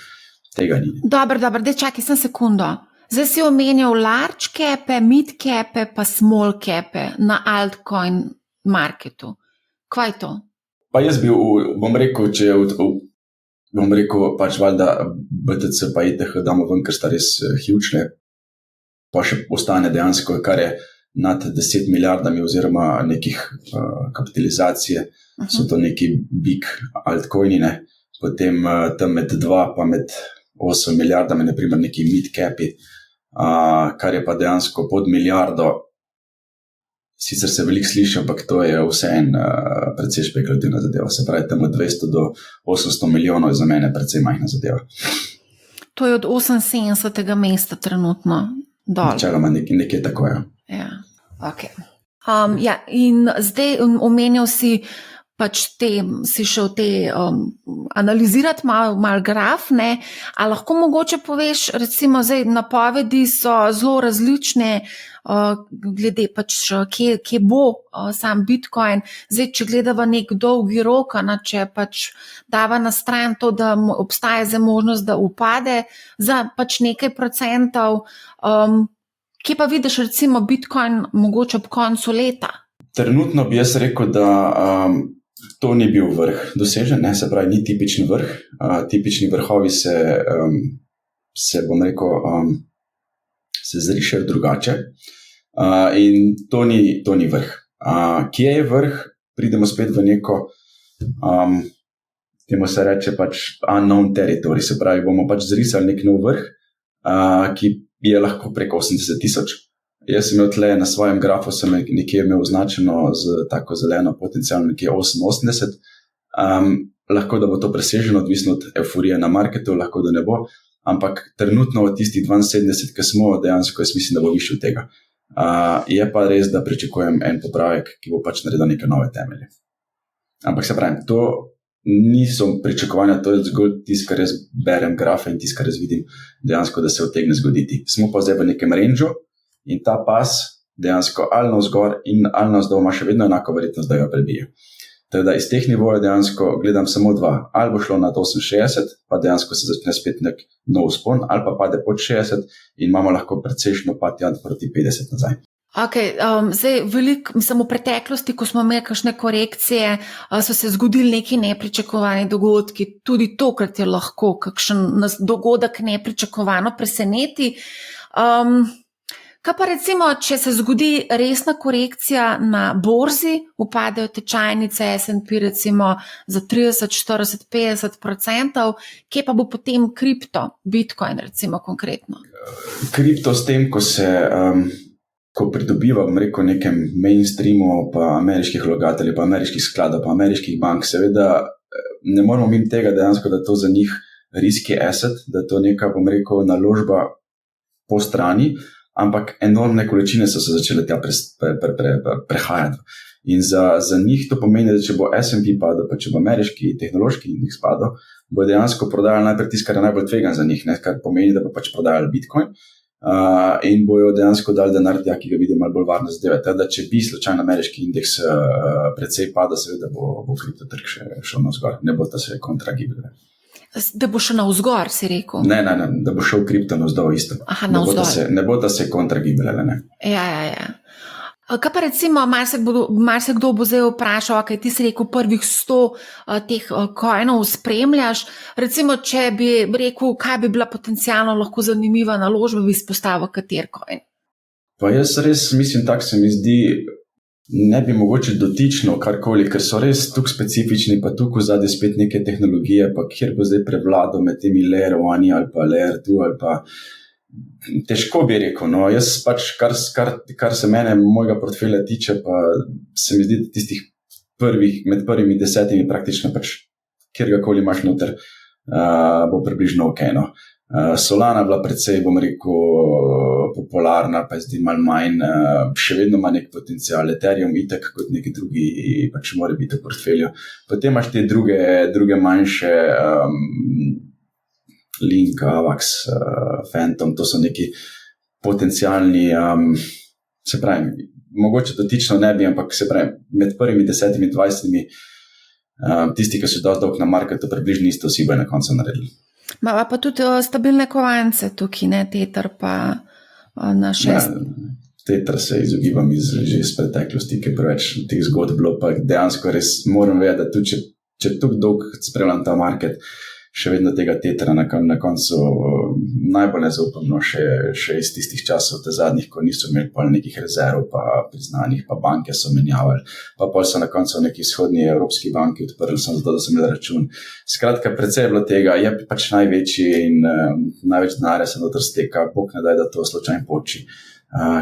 tega ni. Dobro, daj čakaj sem sekundo. Zdaj si omenjal large cape, mid cape pa small cape na altcoin marketu. Kaj je to? Pa jaz bom rekel, pač valjda BTC pa ETH damo ven, ker sta res huge, pa še ostane dejansko, kar je nad 10 milijardami oziroma nekih kapitalizacije, so to neki big altcoini, potem tam med 2 pa med 8 milijardami, naprimer neki mid capi, kar je pa dejansko pod milijardo. Sicer se veliko sliši, ampak to je vse precej špekulativna zadeva. Se pravi, tam od 200 do 800 milijonov je za mene precej majhna zadeva. To je od 78. mesta trenutno dol. Načeloma nekje tako, ja. Ja, ok. In zdaj omenjal si pač si šel analizirati malo graf, a lahko mogoče poveš, recimo zdaj napovedi so zelo različne, glede pač, kje bo sam Bitcoin. Zdaj, če gledava nek dolgi rok, če pač dava na stran to, da obstaja za možnost, da upade za pač nekaj procentov, Kje pa vidiš recimo Bitcoin mogoče ob koncu leta? Trenutno bi jaz rekel, da to ni bil vrh dosežen, ne, se pravi, ni tipični vrh. Tipični vrhovi se bom rekel, se zrišajo drugače. In to ni vrh. Kje je vrh? Pridemo spet v neko, temu se reče pač unknown territory, se pravi, bomo pač zrisali nek nov vrh, ki je lahko preko 80,000. Jaz sem imel tle na svojem grafu, sem nekje imel označeno z tako zeleno potencialno nekje 88. Lahko, da bo to preseženo, odvisno od euforije na marketu, lahko, da ne bo, ampak trenutno od tistih 72, ki smo, dejansko jaz mislim, da bo višji od tega. Je pa res, da pričakujem en popravek, ki bo pač naredil neke nove temelje. Ampak se pravim, to niso pričakovanja, to je zgolj tisto, kar jaz berem grafe in tisto, kar jaz vidim dejansko, da se utegne zgoditi. Smo pa zdaj v nekem rangu in ta pas dejansko ali navzgor in ali navzdol ima še vedno enako verjetnost, da jo prebije. Teda iz teh nivojev dejansko gledam samo dva. Ali bo šlo nad 68, pa dejansko se začne spet nek nov vzpon, ali pa pade pod 60 in imamo lahko precejšno pad proti 50 nazaj. Okay, zdaj v preteklosti, ko smo imeli kakšne korekcije, so se zgodili neki nepričakovani dogodki, tudi tokrat je lahko kakšen dogodek nepričakovano preseneti. Kaj pa recimo, če se zgodi resna korekcija na borzi, upadejo tečajnice S&P recimo za 30, 40, 50%, kje pa bo potem kripto, Bitcoin recimo konkretno? Kripto s tem, ko pridobiva, rekel, nekem mainstreamu, pa ameriških vlagateljev, pa ameriških skladov, pa ameriških bank, seveda ne moramo mimo tega dejansko, da to za njih risky asset, da to neka, bom rekel, naložba po strani, ampak enormne količine so se začele tja prehajati. In za njih to pomeni, da če bo S&P padel, pa če bo ameriški tehnološki indeks padel, bo dejansko prodajali najprej tisto, kar je najbolj tvegan za njih, ne? Kar pomeni, da bo pač prodajali Bitcoin in bojo dejansko dali denar tja, ki ga vidim malo bolj varne zadeve. Teda, če bi slučajno ameriški indeks precej padel, seveda bo kriptotrg šel navzgor, ne bo ta se kontragibilne. Da bo šel navzgor, si rekel? Ne, da bo šel kripto navzdol isto. Aha, navzdol. Ne bo da se kontragibljale, ne. Ja. Kaj pa recimo, marsikdo bo zdaj vprašal, kaj ti si rekel, prvih 100 teh coinov spremljaš, recimo, če bi rekel, kaj bi bila potencialno lahko zanimiva naložba, bi izpostavil kater coin? Pa jaz res mislim, tako se mi zdi, ne bi mogoče dotično karkoli, ker so res tukaj specifični, pa tukaj zadnje spet neke tehnologije, pa kjer bo zdaj prevladal med temi layer 1 ali pa layer 2 ali pa težko bi rekel, no, jaz pač, kar se mene, mojega portfelja tiče, pa se mi zdi, da tistih med prvimi 10 praktično pač, kjergakoli imaš noter, bo približno ok, no. Solana bila precej, bom rekel, popularna, pa je zdaj malo manj, še vedno ima nek potencial, Ethereum itak kot neki drugi, pač mora biti v portfelju. Potem imaš te druge manjše, Link, Avax, Phantom, to so neki potencialni, se pravi, mogoče dotično ne bi, ampak se pravi, med prvimi 10, 20, tisti, ki so dosti dolg na marketu, približno isto si bojo na koncu naredili. Mava pa tudi stabilne kovance tukaj, ne, Tether pa na 6. Tether se izogibam že iz preteklosti, ker preveč teh zgodb bilo, pa dejansko res moram vedeti, da tudi če tukaj dolg spremljam ta market, še vedno tega Tethera na koncu najbolj ne zaupam, no, še iz tistih časov, te zadnjih, ko niso imeli pa nekih rezerv, pa priznanih, pa banke so menjavali, pa pol so na koncu v neki vzhodni evropski banki odprli, sem zato, da sem imel račun. Skratka, precej je bilo tega, je pač največji in največ denarja se noter steka, Bog ne daj, da to slučajno poči,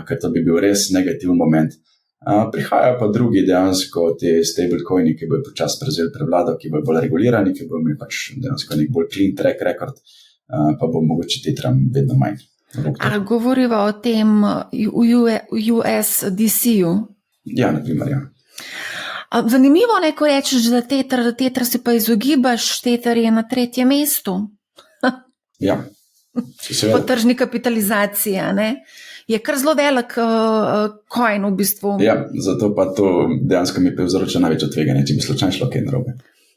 ker to bi bil res negativen moment. Prihajajo pa drugi dejansko te stablecoini, ki bojo počas prevzeli prevlado, ki bojo bolj regulirani, ki bojo imeli pač dejansko nek bolj clean track record, pa bo mogoče Tetheram vedno manj. A govoriva o tem USDC-ju? Ja, na primer, ja. Zanimivo, ne, ko rečeš, da Tether si pa izogibaš, Tether je na 3. mestu. Ja. Po tržni kapitalizaciji, ne? Je kar zelo velik coin v bistvu. Ja, zato pa to dejansko mi povzroča največje tveganje, če bi slučajno šlo kaj narobe.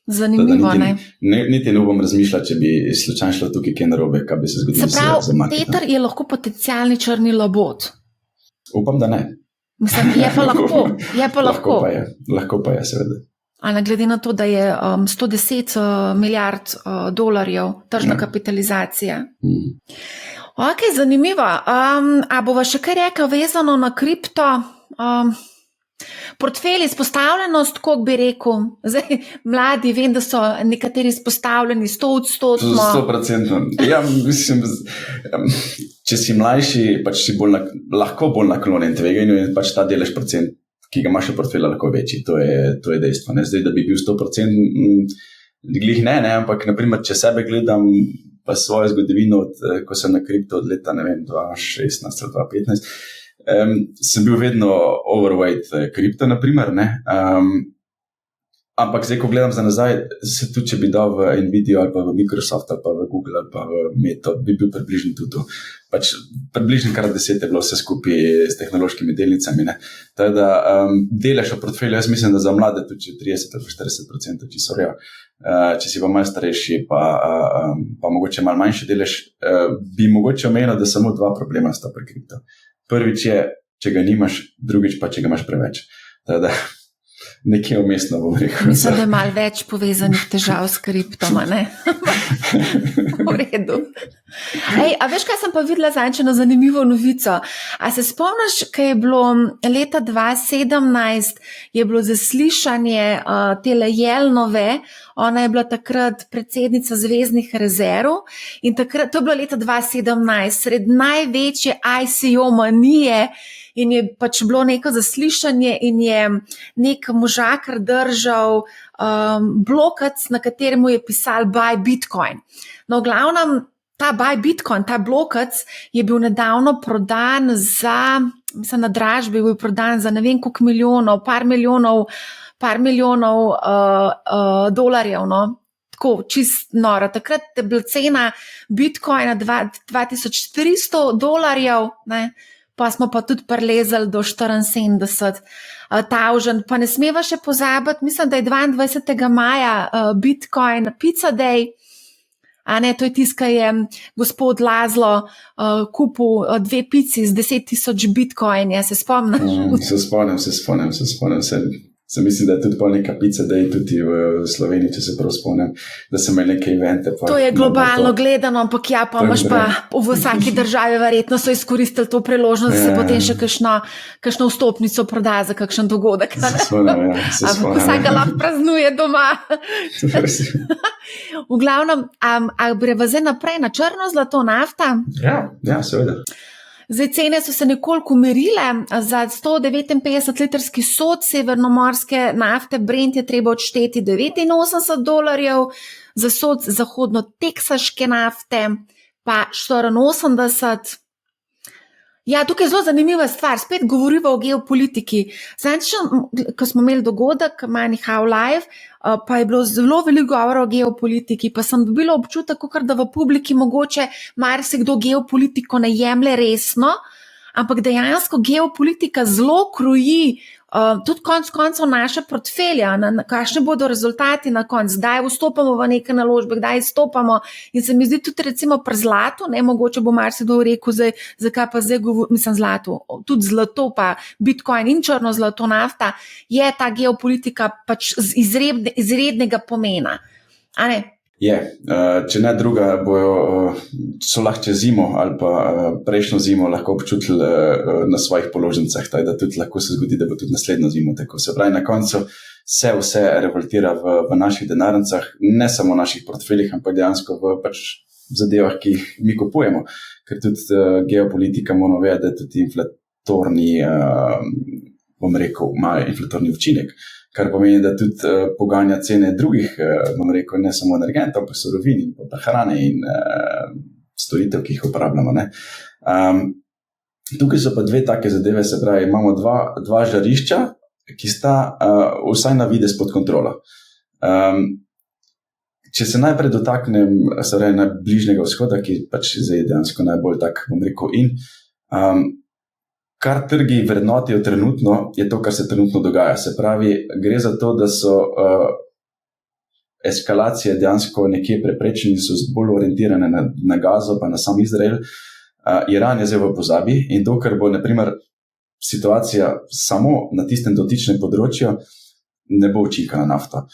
Zanimivo, ne? Niti ne bom razmišljati, če bi slučajno šlo tukaj kaj narobe, kaj bi se zgodilo z marketom. Tether je lahko potencialni črni labod. Upam, da ne. Mislim, je pa lahko. Lahko pa je, seveda. Glede na to, da je 110 milijard dolarjev tržna kapitalizacija. Ok, zanimivo. A bova še kaj rekla vezano na kripto? Portfelj izpostavljenost, koliko bi rekel? Zdaj, mladi, vem, da so nekateri izpostavljeni 100%. 100%. Ja, mislim, če si mlajši, pač si lahko bolj naklonjen tveganju in pač ta delež procent, ki ga imaš v portfelju, lahko večji. To je dejstvo. Ne? Zdaj, da bi bil 100%, glih ne, ampak naprimer, če sebe gledam pa svojo zgodovino, ko sem na kripto od leta, 2016 ali 2015, sem bil vedno overweight kripto, naprimer, ne. Ampak zdaj, ko gledam za nazaj, se tudi, če bi dal v Nvidia ali pa v Microsoft ali pa v Google ali pa v Meta, bi bil približen tudi to. Pač približen kar 10 je bilo vse skupaj s tehnološkimi delnicami, ne. Teda, delež v portfelju, jaz mislim, da za mlade tudi 30 ali 40%, če so rejo. Če si pa malo starejši, pa mogoče malo manjši delež, bi mogoče omenil, da samo 2 problema sta pri kripto. Prvič je, če ga nimaš, drugič pa, če ga imaš preveč. Teda, nekje umestno bom rekel. Mislim, da je malo več povezanih težav s kriptoma, ne? V redu. A veš, kaj sem pa videla zadnjič eno zanimivo novico? A se spomniš, kaj je bilo leta 2017, je bilo zaslišanje tele Jelnove, ona je bila takrat predsednica Zveznih rezerv in takrat, to je bilo leta 2017, sred največje ICO manije in je pač bilo neko zaslišanje in je nek možakar držal blokac, na kateremu je pisal Buy Bitcoin. No, v glavnem, ta Buy Bitcoin, ta blokac je bil nedavno prodan za, mislim, na dražbi je bil prodan za ne vem koliko milijonov, par milijonov dolarjev, no. Tako, čist noro. Takrat je bila cena Bitcoina $2300, ne. Pa smo pa tudi prelezali do 74 tavžen. Pa ne smeva še pozabiti, mislim, da je 22. maja Bitcoin Pizza Day. A ne, to je tisto, je gospod Lazlo kupil 2 pici z 10,000 bitcoin, se spomniš? Se spomnim. Sem mislim, da je tudi pol neka Pizza Day tudi v Sloveniji, če se prav spomnim, da sem imel neke evente. To je globalno gledano, ampak ja, pa imaš pa v vsaki državi verjetno so izkoristili to priložnost, da se potem še kakšno vstopnico proda za kakšen dogodek. Se spomnim. Vsaka lahko praznuje doma. V glavnem, a greva zdaj naprej na črno zlato, nafta? Ja, seveda. Zdaj, cene so se nekoliko umirile, za 159 litrski sod severnomorske nafte Brent je treba odšteti $89, za sod zahodno-teksaške nafte pa 84. Ja, tukaj je zelo zanimiva stvar, spet govoriva o geopolitiki. Zadnjič, ko smo imeli dogodek Moneyhow Live, pa je bilo zelo veliko govora o geopolitiki, pa sem dobila občutek, da v publiki mogoče marsikdo geopolitiko ne jemlje resno, ampak dejansko geopolitika zelo kroji tudi konec koncev naše portfelja, kakšni bodo rezultati na koncu, kdaj vstopamo v neke naložbe, kdaj izstopamo. In se mi zdi tudi recimo pri zlatu, ne, mogoče bo marsikdo rekel, zakaj pa zdaj mislim zlatu, tudi zlato pa Bitcoin in črno zlato, nafta, je ta geopolitika pač izrednega pomena. A ne? Je, če ne druga, so lahko čez zimo ali pa prejšnjo zimo lahko občutili na svojih položnicah, da tudi lahko se zgodi, da bo tudi naslednjo zimo tako. Se pravi, na koncu se vse revoltira v naših denarnicah, ne samo v naših portfeljih, ampak dejansko v pač zadevah, ki jih mi kupujemo, ker tudi geopolitika moramo vedeti, da je tudi inflatorni, bom rekel, ima inflatorni učinek. Kar pomeni, da tudi poganja cene drugih, bom rekel, ne samo energentov, pa surovin in pa hrane in storitev, ki jih uporabljamo. Ne. Tukaj so pa dve take zadeve, se pravi, imamo dva žarišča, ki sta vsaj na videz pod kontrolo. Če se najprej dotaknem, se pravi, na Bližnjega vzhoda, ki pač zdaj dejansko najbolj tak, bom rekel, kar trgi vrednotijo trenutno, je to, kar se trenutno dogaja. Se pravi, gre za to, da so eskalacije dejansko nekje preprečene, so bolj orientirane na Gazo, pa na sam Izrael. Iran je zdaj v pozabi in to, kar bo, naprimer, situacija samo na tistem dotičnem področju ne bo učinka na nafto.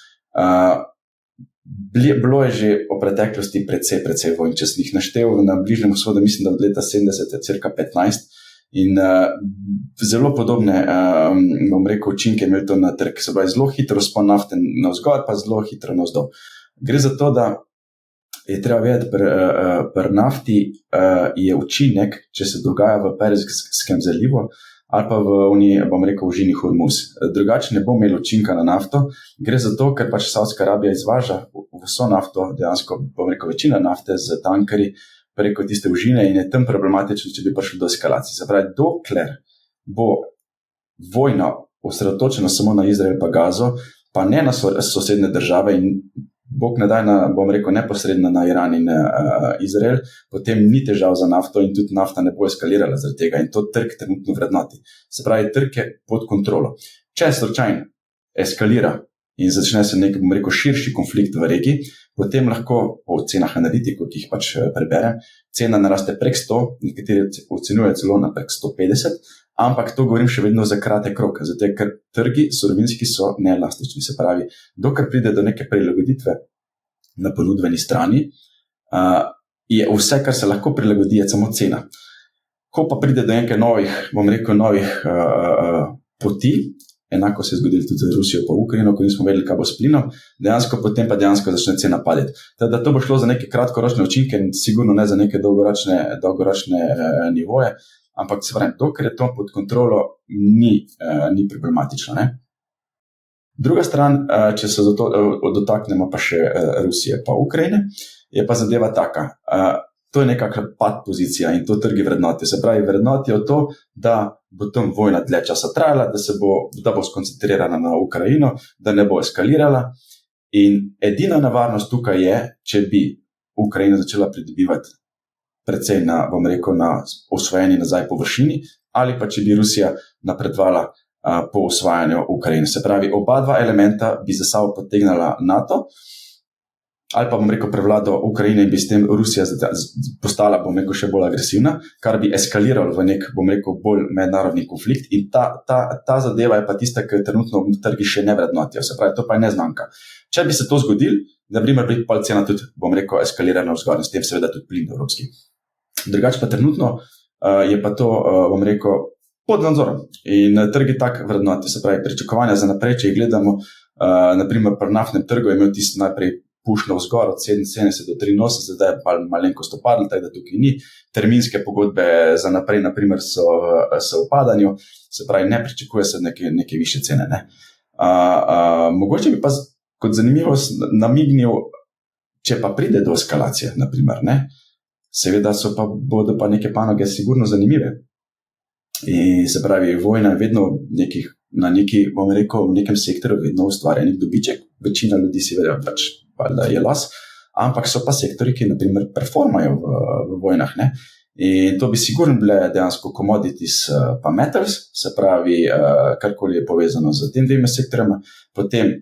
Bilo je že v preteklosti precej vojn, če sem jih naštel na Bližnjem vzhodu, mislim, da od leta 70 je cirka 15 in zelo podobne, bom rekel, učinke imel to na trg. Se pravi, zelo hitro spon nafte navzgor, pa zelo hitro navzdol. Gre za to, da je treba vedeti, pri nafti je učinek, če se dogaja v Perzijskem zalivu ali pa bom rekel, v žini Hormuz. Drugače ne bo imelo učinka na nafto. Gre za to, ker pač Saudska Arabija izvaža vso nafto, dejansko, bom rekel, večina nafte z tankerji preko tiste užine in je tam problematično, če bi prišlo do eskalacije. Se pravi, dokler bo vojna osredotočena samo na Izrael pa Gazo, pa ne na sosednje države in Bog ne daj bom rekel, neposredno na Iran in Izrael, potem ni težav za nafto in tudi nafta ne bo eskalirala zaradi tega in to trg trenutno vrednoti. Se pravi, trg je pod kontrolo. Če slučajno eskalira in začne se nek, bom rekel, širši konflikt v regiji, potem lahko po cenah analitikov, ki jih pač preberem, cena naraste prek 100, nekateri ocenjujejo celo na prek 150, ampak to govorim še vedno za kratek rok, zato ker trgi surovinski so neelastični. Se pravi, dokler pride do neke prilagoditve na ponudbeni strani, je vse, kar se lahko prilagodi, je samo cena. Ko pa pride do neke novih poti, enako se je zgodilo tudi za Rusijo pa Ukrajino, ko nismo vedeli, kaj bo s plinom, potem pa dejansko začne cena padeti. Da to bo šlo za neke kratkoročne učinke in sigurno ne za neke dolgoročne nivoje, ampak se vrem, dokler je to pod kontrolo, ni problematično. Ne? Druga stran, če se dotaknemo pa še Rusije pa Ukrajine, je pa zadeva taka. To je nekakšna pad pozicija in to trgi vrednotijo. Se pravi, vrednotijo to, da bo tam vojna dlje časa trajala, da bo skoncentrirana na Ukrajino, da ne bo eskalirala. In edina nevarnost tukaj je, če bi Ukrajina začela pridobivati precej na osvojeni nazaj površini, ali pa če bi Rusija napredovala po osvajanju Ukrajine. Se pravi, oba dva elementa bi za sabo potegnala NATO, ali pa prevlado Ukrajine in bi s tem Rusija postala, še bolj agresivna, kar bi eskaliralo v nek, bolj mednarodni konflikt in ta zadeva je pa tista, ki trenutno trgi še ne vrednotijo. Se pravi, to pa je neznanka. Če bi se to zgodilo, bi pa cena tudi, eskalirana vzgor in s tem seveda tudi plin evropski. Drugače pa trenutno je pa to, pod nadzorom in trgi tak vrednoti. Se pravi, pričakovanja za naprej, če jih gledamo, naprimer pri naftnem trgu je imel tisti najprej pušno vzgor od 77 do 83, zdaj je pa malenkost opadlo, tako da tukaj ni. Terminske pogodbe za naprej, naprimer, so v padanju, se pravi, ne pričakuje se neke više cene. Ne? Mogoče bi pa kot zanimivost namignil, če pa pride do eskalacije, naprimer, ne? Seveda bodo pa neke panoge sigurno zanimive. In se pravi, vojna je vedno v nekem sektorju vedno ustvarja nek dobiček, večina ljudi si verja pač, da je las, ampak so pa sektori, ki naprimer performajo v vojnah. Ne? In to bi sigurno bile dejansko commodities pa metals, se pravi, karkoli je povezano z tem dvema sektorjama. Potem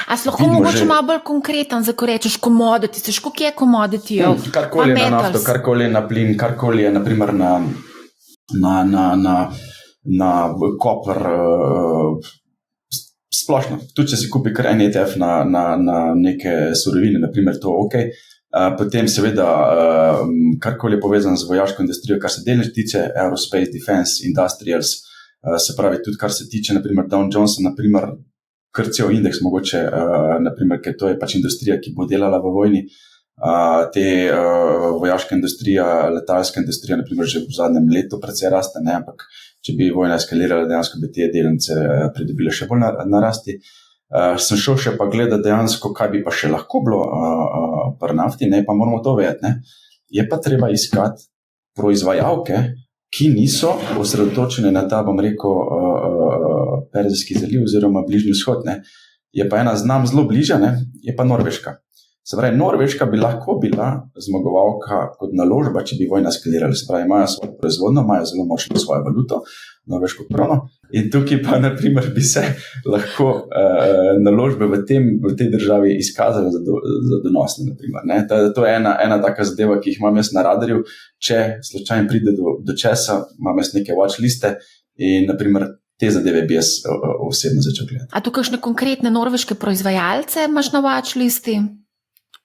a si lahko mogoče malo bolj konkreten, za ko rečeš commodities, težko kje je commodity? Karkoli je na nafto, karkoli je na plin, karkoli je naprimer na koper, splošno. Tudi če si kupi kar en ETF na neke surovine, naprimer to ok. Potem seveda karkoli je povezano z vojaško industrijo, kar se delnic tiče, Aerospace, Defense, Industrials, se pravi tudi kar se tiče naprimer Dow Johnson, naprimer krcijo indeks mogoče, naprimer, ker to je pač industrija, ki bo delala v vojni. Te vojaška industrija, letalska industrija, naprimer, že v zadnjem letu precej raste, ne, ampak če bi vojna eskalirala, dejansko bi te delnice pridobile še bolj narasti. Sem šel še pa gledati dejansko, kaj bi pa še lahko bilo pri nafti, ne, pa moramo to vedeti, ne. Je pa treba iskati proizvajalke, ki niso osredotočene na ta, Perzijski zaliv oziroma Bližnji vzhod, ne. Je pa ena znam zelo bližja, ne, je pa Norveška. Se pravi, Norveška bi lahko bila zmagovalka kot naložba, če bi vojna eskalirala. Se pravi, imajo svojo proizvodno, imajo zelo močno svojo valuto, norveško krono, in tukaj pa, naprimer, bi se lahko naložbe v tej državi izkazale za donosne, naprimer, ne. To je ena taka zadeva, ki jih imam jaz na radarju, če slučajno pride do česa, imam jaz neke watch liste In naprimer te zadeve bi jaz osebno začel gledati. A tu kakšne konkretne norveške proizvajalce imaš na watchlisti?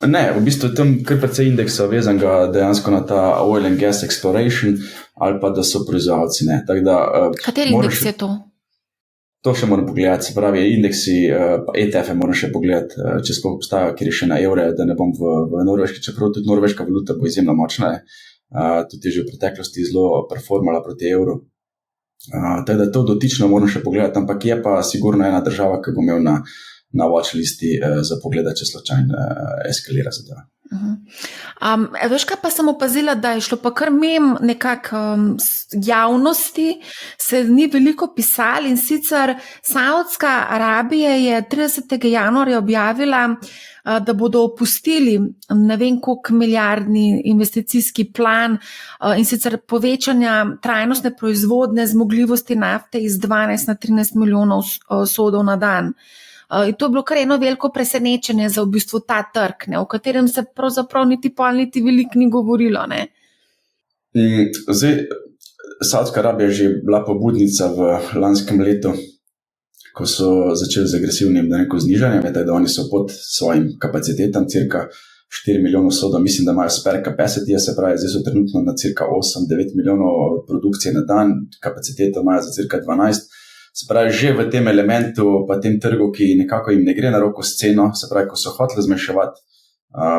Ne, v bistvu tam kar precej indeksa vezanga dejansko na ta oil and gas exploration ali pa da so proizvajalci. Kateri indeks je to? To še moram pogledati, se pravi, indeksi, ETF-e moram še pogledati, če sploh obstajajo, kjer je še na evre, da ne bom v norveški, čeprav tudi norveška valuta bo izjemno močna, tudi je že v preteklosti zelo performala proti evru. Tako da to dotično moram še pogledati, ampak je pa sigurno ena država, ki bo imel na watchlisti za pogleda, če slučajno eskalira zadeva. Veš kaj pa sem opazila, da je šlo pa kar mimo nekako javnosti, se ni veliko pisali, in sicer Saudska Arabija je 30. januarja objavila, da bodo opustili ne vem koliko milijardni investicijski plan, in sicer povečanja trajnostne proizvodne zmogljivosti nafte iz 12 na 13 milijonov sodov na dan. In to je bilo kar eno veliko presenečenje za v bistvu ta trg, o katerem se pravzaprav niti veliko ni govorilo. Ne? Zdaj, Saudska Arabija je že bila pobudnica v lanskem letu, ko so začeli z agresivnim znižanjem, da oni so pod svojim kapacitetam, cirka 4 milijonov sodov, mislim, da imajo spare capacity, se pravi, zdaj so trenutno na cirka 8-9 milijonov produkcije na dan, kapaciteto imajo za cirka 12. Se pravi, že v tem elementu, pa tem trgu, ki nekako jim ne gre na roko s ceno, se pravi, ko so hoteli zmanjševati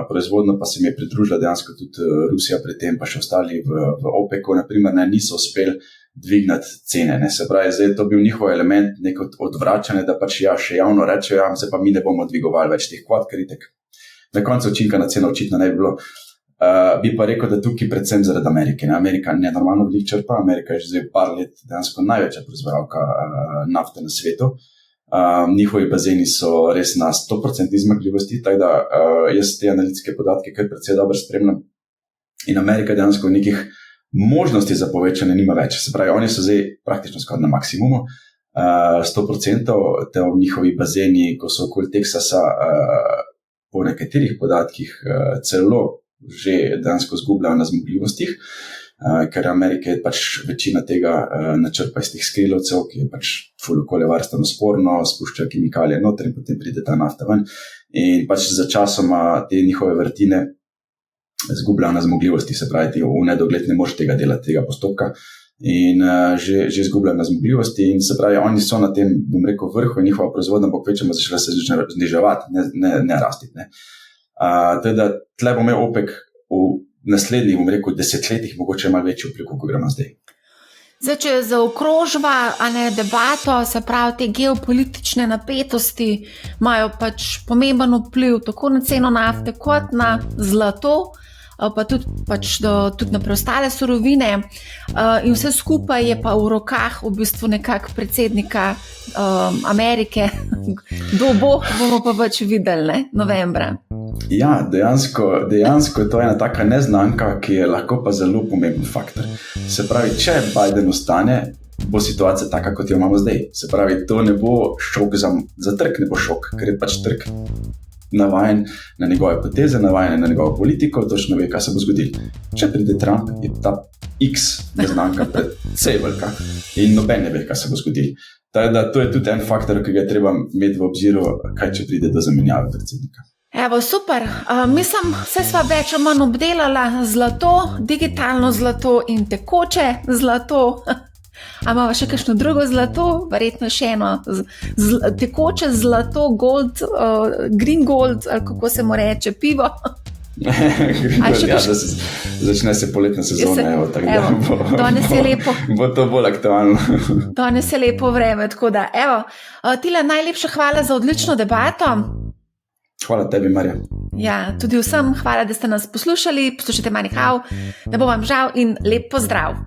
proizvodno, pa se mi je pridružila dejansko tudi Rusija pri tem, pa še ostali v OPEC-u, naprimer, niso uspeli dvignati cene. Ne. Se pravi, zdaj to bil njihov element, neko odvračanje, da pač še javno rečejo, zdaj pa mi ne bomo dvigovali več teh kvot, ker itak na koncu učinka na ceno očitno ne bi bilo. Bi pa rekel, da tukaj predvsem zaradi Amerike. Amerika nenormalno veliko črpa, Amerika je že zdaj par let dejansko največja proizvajalka nafte na svetu. Njihovi bazeni so res na 100% zmogljivosti, tako da jaz te analitske podatke kar precej dobro spremljam. In Amerika dejansko nekih možnosti za povečanje nima več. Se pravi, oni so zdaj praktično skoraj na maksimumu, 100%, te njihovi bazeni, ko so okoli Teksasa, po nekaterih podatkih celo že dejansko zgubljajo na zmogljivostih, ker Amerika je pač večina tega načrpa iz teh skrilovcev, ki je pač ful okoljevarstveno sporno, spuščajo kemikalije noter in potem pride ta nafta ven. In pač za časoma te njihove vrtine zgubljajo na zmogljivosti, se pravi, ti v nedogled ne moreš tega delati, tega postopka, in že zgubljajo na zmogljivosti, in se pravi, oni so na tem, bom rekel, vrhu in njihova proizvodna bo kvečemo začela se zniževati, ne rastiti, ne. Teda tle bo imel OPEC v naslednjih, bom rekel, desetletjih mogoče malo večji vpliv, kot gremo zdaj. Zdaj, če zaokrožva debato, se pravi, te geopolitične napetosti imajo pač pomemben vpliv tako na ceno nafte kot na zlato, pa tudi na preostale surovine, in vse skupaj je pa v rokah v bistvu nekako predsednika Amerike. Kdo bomo pa več videli, ne? Novembra. Ja, dejansko je to ena taka neznanka, ki je lahko pa zelo pomemben faktor. Se pravi, če Biden ostane, bo situacija taka, kot jo imamo zdaj. Se pravi, to ne bo šok za trg, ne bo šok, ker je pač trg navajen na njegove poteze, navajen na njegovo politiko, točno ve, kaj se bo zgodilo. Če pride Trump, je ta X neznanka precej velika in noben ne ve, kaj se bo zgodilo. Tako da to je tudi en faktor, ki ga je treba imeti v obziru, kaj če pride do zamenjave predsednika. Evo, super. Mislim, vse sva več ali manj obdelala zlato, digitalno zlato in tekoče zlato. A imamo še kakšno drugo zlato? Verjetno še eno tekoče zlato, gold, green gold, ali kako se mu reče, pivo. Začne se poletna sezona, danes je lepo. Bo to bolj aktualno. Danes je lepo vreme, tako da, Tile, najlepša hvala za odlično debato. Hvala tebi, Marja. Ja, tudi vsem hvala, da ste nas poslušali. Poslušajte Money How, da bo vam žal in lep pozdrav.